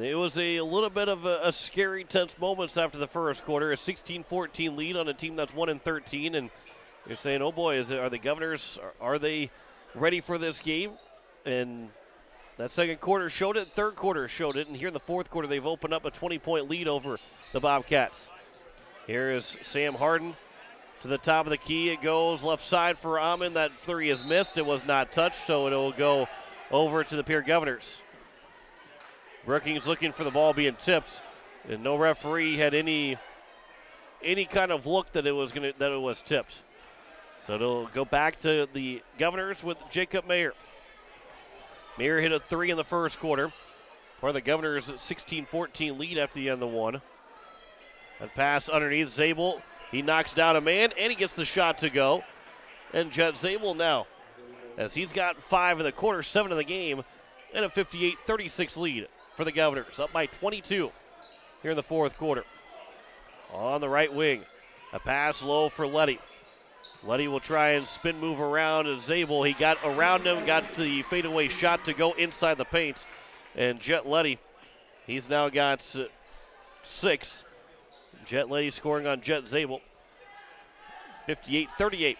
it was a little bit of a scary, tense moments after the first quarter. A 16-14 lead on a team that's 1-13, and you're saying, oh boy, are the Governors, are they ready for this game? And that second quarter showed it, third quarter showed it, and here in the fourth quarter they've opened up a 20-point lead over the Bobcats. Here is Sam Hardin to the top of the key. It goes left side for Amon. That three is missed. It was not touched, so it will go over to the Pierre Governors. Brookings looking for the ball being tipped, and no referee had any kind of look that it was tipped. So it'll go back to the Governors with Jacob Mayer. Mayer hit a three in the first quarter for the Governors' 16-14 lead after the end of the one. That pass underneath Zabel. He knocks down a man, and he gets the shot to go. And Jet Zabel now, as he's got 5 in the quarter, 7 in the game, and a 58-36 lead for the Governors, up by 22 here in the fourth quarter. On the right wing, a pass low for Letty. Letty will try and spin move around as Zabel. He got around him, got the fadeaway shot to go inside the paint. And Jet Letty, he's now got 6. Jet Letty scoring on Jet Zabel. 58-38.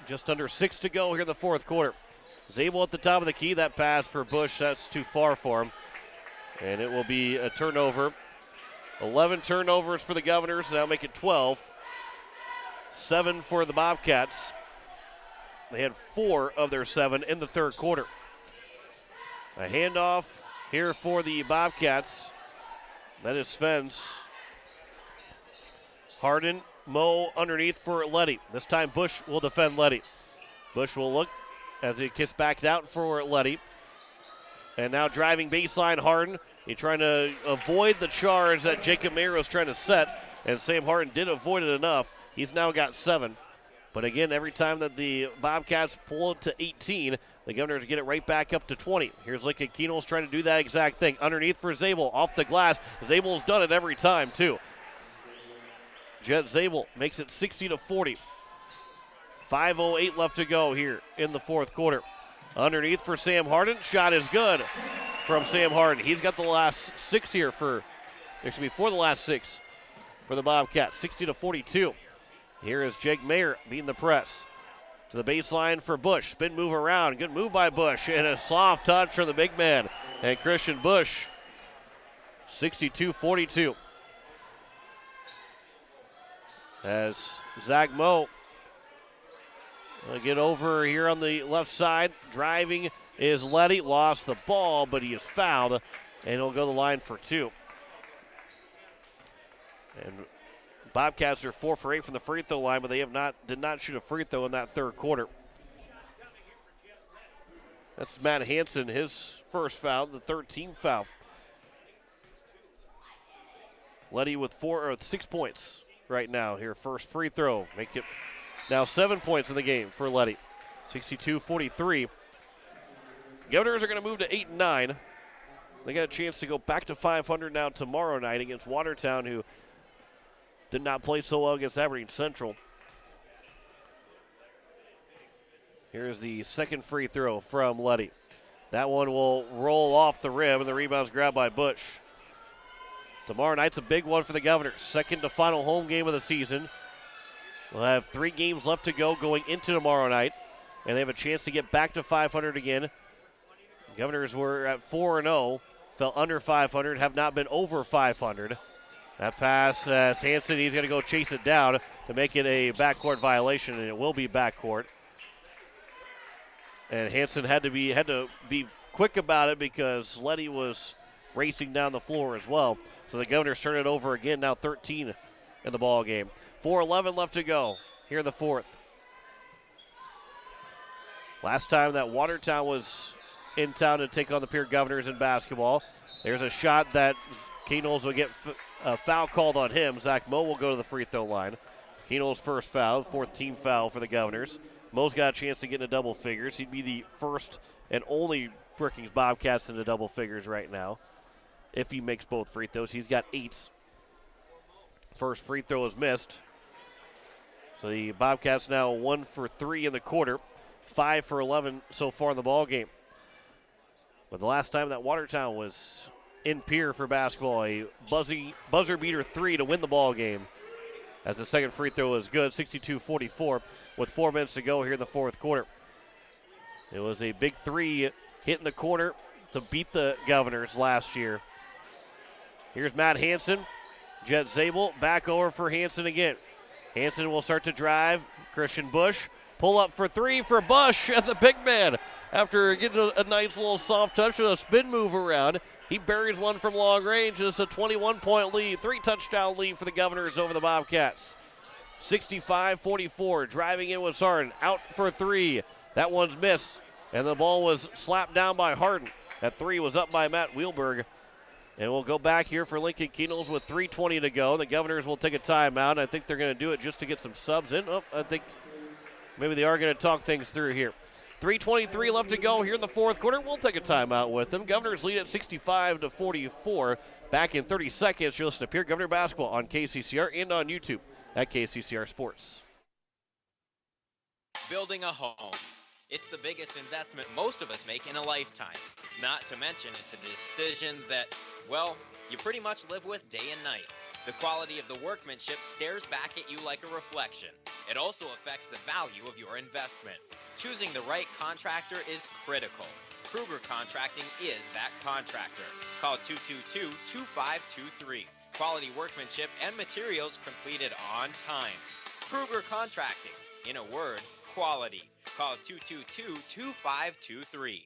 Just under 6 to go here in the fourth quarter. Zabel at the top of the key. That pass for Bush, that's too far for him. And it will be a turnover. 11 turnovers for the Governors. That'll make it 12. 7 for the Bobcats. They had 4 of their 7 in the third quarter. A handoff here for the Bobcats. That is Sven's. Hardin, Moe underneath for Letty. This time Bush will defend Letty. Bush will look as he gets backed out for Letty. And now driving baseline Hardin. He's trying to avoid the charge that Jacob Mayer was trying to set. And Sam Hardin did avoid it enough. He's now got 7. But again, every time that the Bobcats pull it to 18, the Governors get it right back up to 20. Here's Lincoln Keenels trying to do that exact thing. Underneath for Zabel, off the glass. Zabel's done it every time, too. Jet Zabel makes it 60-40. 5:08 left to go here in the fourth quarter. Underneath for Sam Hardin. Shot is good from Sam Hardin. He's got the last 6 here for the last 6 for the Bobcats. 60-42. Here is Jake Mayer beating the press. To the baseline for Bush. Spin move around. Good move by Bush. And a soft touch from the big man. And Christian Bush. 62-42. As Zach Moe will get over here on the left side. Driving is Letty. Lost the ball, but he is fouled. And he'll go to the line for 2. And Bobcats are 4 for 8 from the free throw line, but they did not shoot a free throw in that third quarter. That's Matt Hansen, his first foul, the 13th foul. Letty with 6 points right now here. First free throw. Make it now 7 points in the game for Letty. 62-43. Governors are going to move to 8-9. They got a chance to go back to 500 now tomorrow night against Watertown, who did not play so well against Aberdeen Central. Here's the second free throw from Letty. That one will roll off the rim, and the rebound's grabbed by Bush. Tomorrow night's a big one for the Governors. Second to final home game of the season. We'll have 3 games left to go going into tomorrow night, and they have a chance to get back to 500 again. The Governors were at 4-0, fell under 500, have not been over 500. That pass as Hansen, he's going to go chase it down to make it a backcourt violation, and it will be backcourt. And Hansen had to be quick about it because Letty was racing down the floor as well. So the Governors turn it over again, now 13 in the ball game. 4:11 left to go here in the fourth. Last time that Watertown was in town to take on the Pierre Governors in basketball, there's a shot that Keenels will get a foul called on him. Zach Moe will go to the free throw line. Keenels' first foul, 4th team foul for the Governors. Moe's got a chance to get into double figures. He'd be the first and only Brookings Bobcats into double figures right now. If he makes both free throws, he's got 8. First free throw is missed. So the Bobcats now 1 for 3 in the quarter, 5 for 11 so far in the ball game. But the last time that Watertown was in Pierre for basketball, a buzzer beater 3 to win the ball game. As the second free throw is good, 62-44 with 4 minutes to go here in the fourth quarter. It was a big 3 hit in the corner to beat the Governors last year. Here's Matt Hansen. Jet Zabel back over for Hansen again. Hansen will start to drive. Christian Bush pull up for 3 for Bush, and the big man, after getting a nice little soft touch with a spin move around, he buries one from long range. It's a 21-point lead, 3-touchdown lead for the Governors over the Bobcats. 65-44, driving in was Hardin, out for 3. That one's missed, and the ball was slapped down by Hardin. That 3 was up by Matt Wheelberg, And we'll go back here for Lincoln Keenels with 3:20 to go. The Governors will take a timeout. I think they're going to do it just to get some subs in. Oh, I think maybe they are going to talk things through here. 3:23 left to go here in the fourth quarter. We'll take a timeout with them. Governors lead at 65-44. Back in 30 seconds, you're listening to Pierre Governor Basketball on KCCR and on YouTube at KCCR Sports. Building a home. It's the biggest investment most of us make in a lifetime. Not to mention, it's a decision that, well, you pretty much live with day and night. The quality of the workmanship stares back at you like a reflection. It also affects the value of your investment. Choosing the right contractor is critical. Kruger Contracting is that contractor. Call 222-2523. Quality workmanship and materials completed on time. Kruger Contracting. In a word, quality. Call 222-2523.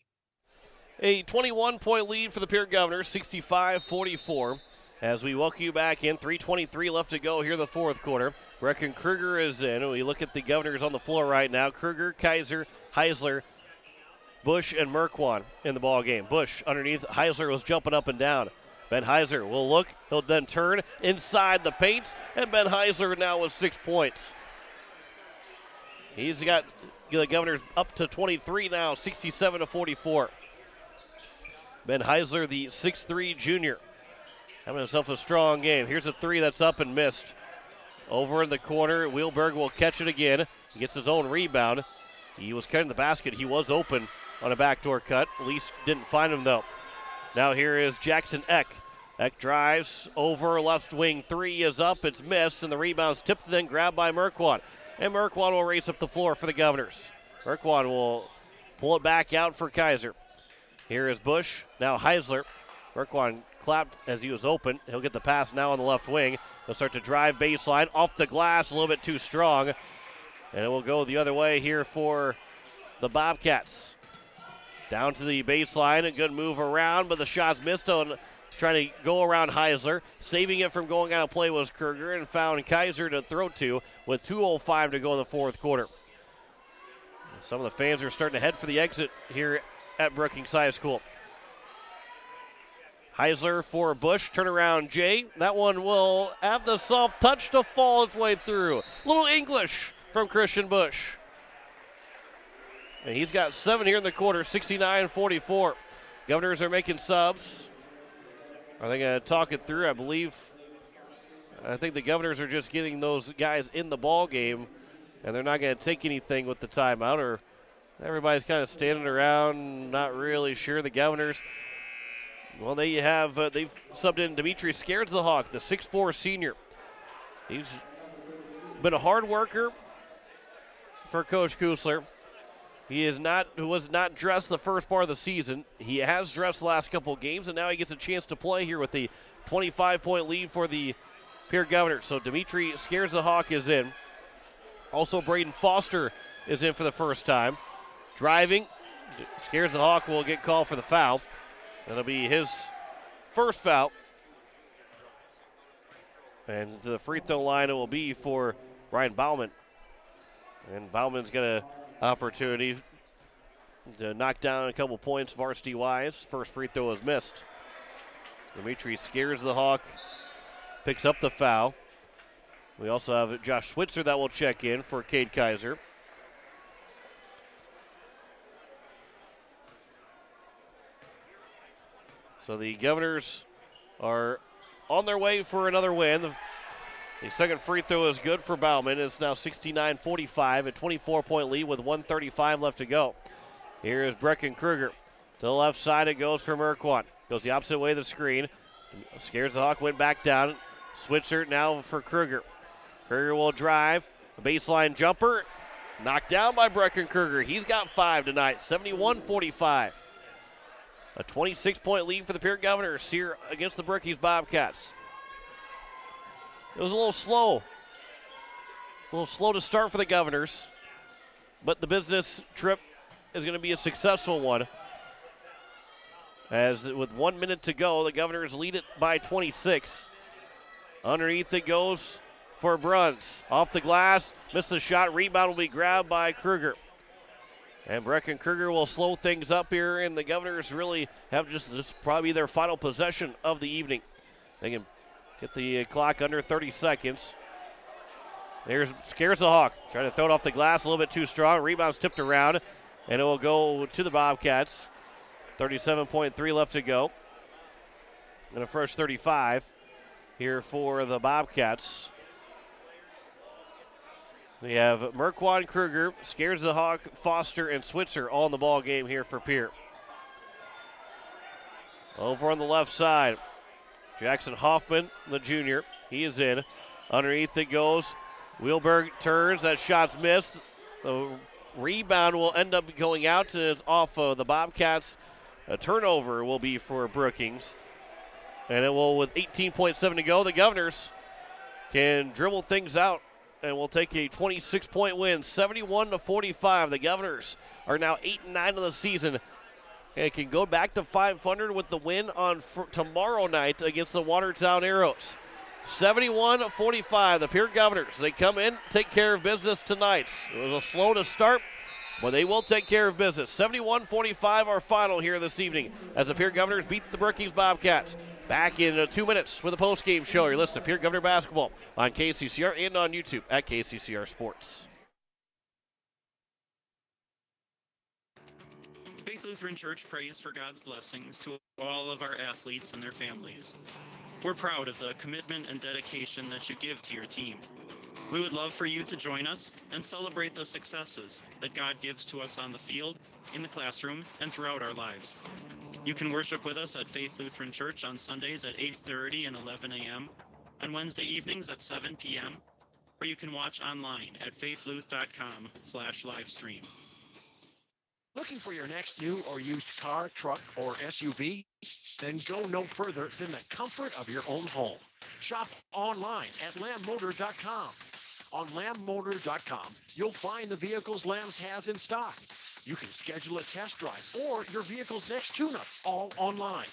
A 21-point lead for the Pierre Governors, 65-44. As we welcome you back in, 3:23 left to go here in the fourth quarter. Brecken Kruger is in. We look at the Governors on the floor right now. Kruger, Kaiser, Heisler, Bush, and Merkwan in the ball game. Bush underneath. Heisler was jumping up and down. Ben Heisler will look. He'll then turn inside the paint, and Ben Heisler now with 6 points. He's got the Governors up to 23 now, 67-44. Ben Heisler, the 6'3 junior, having himself a strong game. Here's a three that's up and missed. Over in the corner, Wheelberg will catch it again. He gets his own rebound. He was cutting the basket. He was open on a backdoor cut. Least didn't find him, though. Now here is Jackson Eck. Eck drives over left wing. Three is up. It's missed, and the rebound's tipped, then grabbed by Merkwan. And Merkwan will race up the floor for the Governors. Merkwan will pull it back out for Kaiser. Here is Bush. Now Heisler. Merkwan clapped as he was open. He'll get the pass now on the left wing. He'll start to drive baseline. Off the glass, a little bit too strong. And it will go the other way here for the Bobcats. Down to the baseline. A good move around, but the shot's missed on trying to go around Heisler. Saving it from going out of play was Kruger and found Kaiser to throw to with 2:05 to go in the fourth quarter. Some of the fans are starting to head for the exit here at Brookings High School. Heisler for Bush. Turnaround Jay. That one will have the soft touch to fall its way through. Little English from Christian Bush. And he's got 7 here in the quarter, 69-44. Governors are making subs. Are they going to talk it through? I think the Governors are just getting those guys in the ball game, and they're not going to take anything with the timeout, or everybody's kind of standing around, not really sure. The Governors, well, they've subbed in Dimitri Scares-the-Hawk, the 6'4 senior. He's been a hard worker for Coach Kusler. He was not dressed the first part of the season. He has dressed the last couple of games, and now he gets a chance to play here with the 25-point lead for the Pierre Governors. So Dimitri Scares-the-Hawk is in. Also, Braden Foster is in for the first time. Driving, Scares-the-Hawk will get called for the foul. That'll be his first foul. And the free throw line it will be for Ryan Bauman. And Bauman's got an opportunity to knock down a couple points varsity-wise. First free throw is missed. Dimitri Scares-the-Hawk picks up the foul. We also have Josh Switzer that will check in for Cade Kaiser. So the Governors are on their way for another win. The second free throw is good for Bauman. It's now 69-45, a 24-point lead with 1:35 left to go. Here is Brecken Kruger. To the left side it goes for Merkwan. Goes the opposite way of the screen. Scares-the-Hawk, went back down. Switzer now for Kruger. Kruger will drive. A baseline jumper. Knocked down by Brecken Kruger. He's got 5 tonight, 71-45. A 26-point lead for the Pierre Governors here against the Brookings Bobcats. It was a little slow to start for the Governors, but the business trip is going to be a successful one. As with 1 minute to go, the Governors lead it by 26. Underneath it goes for Bruns. Off the glass, missed the shot. Rebound will be grabbed by Kruger. And Brecken Kruger will slow things up here, and the Governors really have just probably their final possession of the evening. They can get the clock under 30 seconds. Scares the Hawk. Trying to throw it off the glass a little bit too strong. Rebound's tipped around, and it will go to the Bobcats. 37.3 left to go. And a fresh 35 here for the Bobcats. We have Merquan, Kruger, Scares the Hawk, Foster, and Switzer all in the ball game here for Pierre. Over on the left side, Jackson Hoffman, the junior. He is in. Underneath it goes. Wheelberg turns. That shot's missed. The rebound will end up going out, and it's off of the Bobcats. A turnover will be for Brookings. And it will, with 18.7 to go, the Governors can dribble things out. And we'll take a 26-point win, 71-45. The Governors are now 8-9 of the season and can go back to 500 with the win on tomorrow night against the Watertown Arrows. 71-45, the Pierre Governors. They come in, take care of business tonight. It was a slow to start, but they will take care of business. 71-45, our final here this evening as the Pierre Governors beat the Brookings Bobcats. Back in 2 minutes with a post-game show. You're listening to Pierre Governor Basketball on KCCR and on YouTube at KCCR Sports. Faith Lutheran Church prays for God's blessings to all of our athletes and their families. We're proud of the commitment and dedication that you give to your team. We would love for you to join us and celebrate the successes that God gives to us on the field, in the classroom, and throughout our lives. You can worship with us at Faith Lutheran Church on Sundays at 8:30 and 11 a.m., on Wednesday evenings at 7 p.m., or you can watch online at faithluth.com/livestream. Looking for your next new or used car, truck, or SUV? Then go no further than the comfort of your own home. Shop online at lambmotor.com. On lambmotor.com, you'll find the vehicles Lambs has in stock. You can schedule a test drive or your vehicle's next tune-up, all online.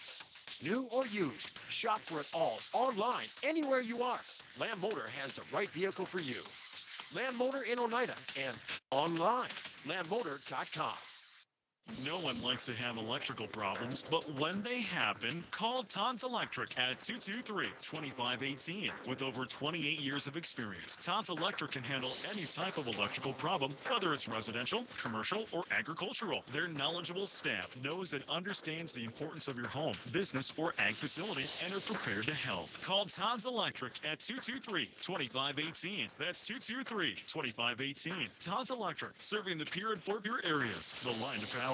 New or used, shop for it all online, anywhere you are. Lamb Motor has the right vehicle for you. Lamb Motor in Oneida and online, lambmotor.com. No one likes to have electrical problems, but when they happen, call Todd's Electric at 223-2518. With over 28 years of experience, Todd's Electric can handle any type of electrical problem, whether it's residential, commercial, or agricultural. Their knowledgeable staff knows and understands the importance of your home, business, or ag facility and are prepared to help. Call Todd's Electric at 223-2518. That's 223-2518. Todd's Electric, serving the Pierre and Fort Pierre areas. The line to power.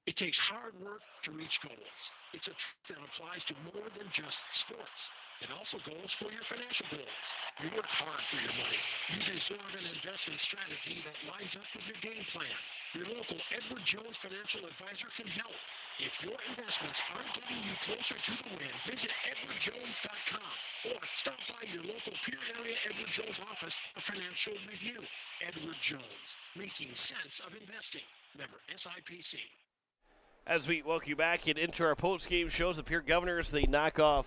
It takes hard work to reach goals. It's a truth that applies to more than just sports. It also goes for your financial goals. You work hard for your money. You deserve an investment strategy that lines up with your game plan. Your local Edward Jones financial advisor can help. If your investments aren't getting you closer to the win, visit edwardjones.com or stop by your local Pierre area Edward Jones office for financial review. Edward Jones, making sense of investing. Member SIPC. As we welcome you back and into our post-game shows, the Pierre Governors, they knock off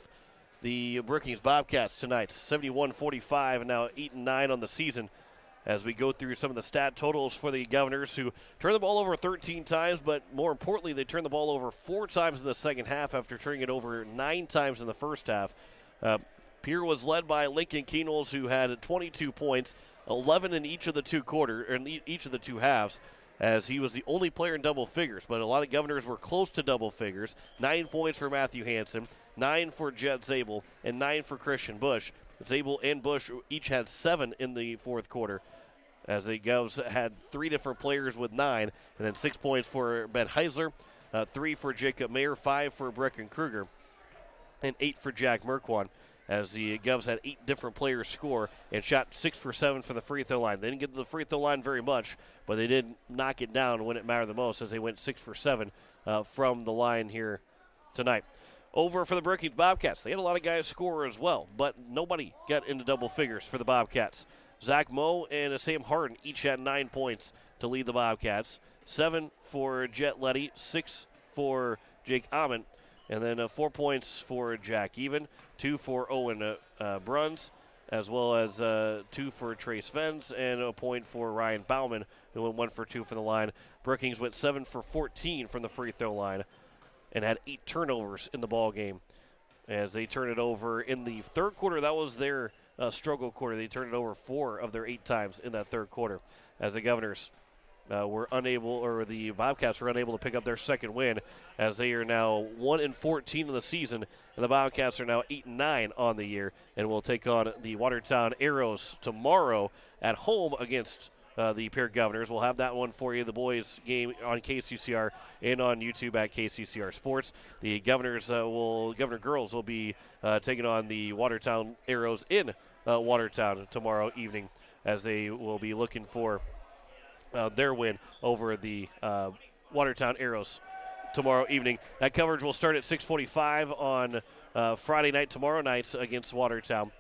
the Brookings Bobcats tonight, 71-45, and now 8-9 on the season. As we go through some of the stat totals for the Governors, who turned the ball over 13 times, but more importantly, they turned the ball over 4 times in the second half after turning it over 9 times in the first half. Pierre was led by Lincoln Keenels, who had 22 points, 11 in each of the two halves, as he was the only player in double figures. But a lot of Governors were close to double figures. 9 points for Matthew Hansen, 9 for Jet Zabel, and 9 for Christian Bush. Zabel and Bush each had 7 in the fourth quarter, as the Govs had 3 different players with 9, and then 6 points for Ben Heisler, 3 for Jacob Mayer, 5 for Brecken Kruger, and 8 for Jack Merquan, as the Govs had 8 different players score and shot 6 for 7 from the free throw line. They didn't get to the free throw line very much, but they did knock it down when it mattered the most, as they went 6 for 7 from the line here tonight. Over for the Brookings Bobcats, they had a lot of guys score as well, but nobody got into double figures for the Bobcats. Zach Moe and Sam Hardin each had 9 points to lead the Bobcats. 7 for Jet Letty, 6 for Jake Amon, and then 4 points for Jack Even, 2 for Owen Bruns, as well as 2 for Trace Venz and a point for Ryan Bauman, who went 1 for 2 from the line. Brookings went 7 for 14 from the free throw line and had 8 turnovers in the ball game. As they turn it over in the third quarter, that was their struggle quarter. They turned it over 4 of their 8 times in that third quarter, as the Governors were unable, or the Bobcats were unable to pick up their second win, as they are now 1-14 in the season, and the Bobcats are now 8-9 on the year, and will take on the Watertown Arrows tomorrow at home against the Pierre Governors. We'll have that one for you, the boys game on KCCR and on YouTube at KCCR Sports. The Governors Governor girls will be taking on the Watertown Arrows in Watertown tomorrow evening, as they will be looking for their win over the Watertown Arrows tomorrow evening. That coverage will start at 6:45 on Friday night, tomorrow night, against Watertown.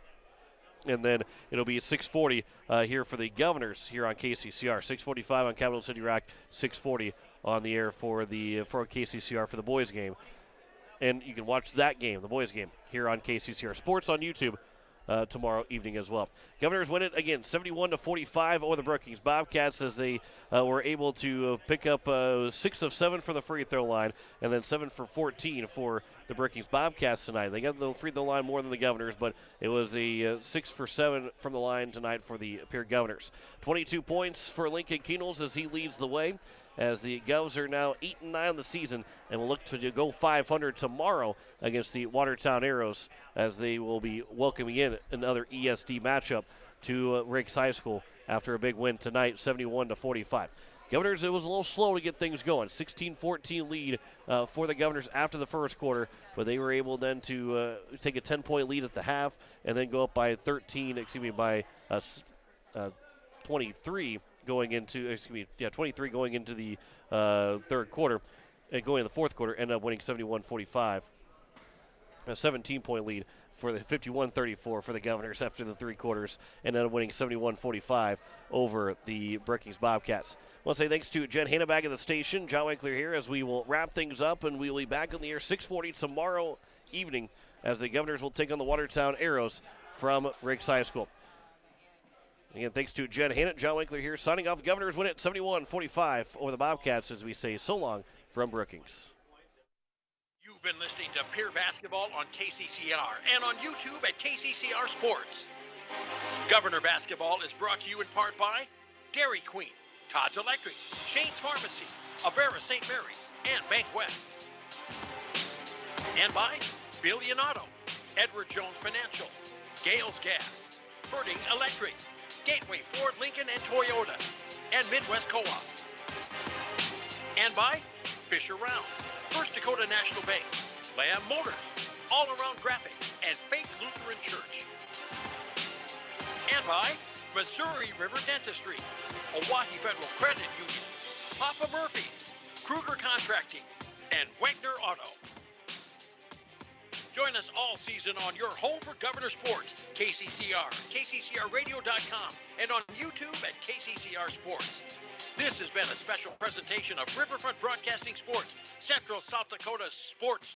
And then it'll be 6:40 here for the Governors here on KCCR. 6:45 on Capital City Rock, 6:40 on the air for KCCR for the boys game. And you can watch that game, the boys game, here on KCCR Sports on YouTube tomorrow evening as well. Governors win it again, 71-45 over the Brookings Bobcats, as they were able to pick up 6 of 7 from the free throw line, and then 7 for 14 for the Brookings Bobcats tonight. They got the free throw line more than the Governors, but it was a 6 for 7 from the line tonight for the Pierre Governors. 22 points for Lincoln Keenels as he leads the way, as the Govs are now 8-9 in the season and will look to go 500 tomorrow against the Watertown Arrows, as they will be welcoming in another ESD matchup to Riggs High School after a big win tonight, 71-45. Governors, it was a little slow to get things going. 16-14 lead for the Governors after the first quarter, but they were able then to take a 10-point lead at the half and then go up by 23 going into the third quarter, and going into the fourth quarter, ended up winning 71-45. A 17-point lead for the 51-34 for the Governors after the 3 quarters, and ended up winning 71-45 over the Brookings Bobcats. I want to say thanks to Jen Hanna back at the station, John Winkler here, as we will wrap things up, and we will be back on the air 6:40 tomorrow evening, as the Governors will take on the Watertown Arrows from Riggs High School. Again, thanks to Jen Hanna, John Winkler here, signing off. Governors win it 71-45 over the Bobcats, as we say so long from Brookings. You've been listening to Pierre Basketball on KCCR and on YouTube at KCCR Sports. Governor Basketball is brought to you in part by Dairy Queen, Todd's Electric, Shane's Pharmacy, Avera St. Mary's, and Bank West. And by Billion Auto, Edward Jones Financial, Gales Gas, Birding Electric, Gateway Ford, Lincoln, and Toyota, and Midwest Co-op. And by Fisher Round, First Dakota National Bank, Lamb Motors, All Around Graphics, and Faith Lutheran Church. And by Missouri River Dentistry, Oahe Federal Credit Union, Papa Murphy's, Kruger Contracting, and Wagner Auto. Join us all season on your home for Governor Sports, KCCR, KCCRradio.com, and on YouTube at KCCR Sports. This has been a special presentation of Riverfront Broadcasting Sports, Central South Dakota Sports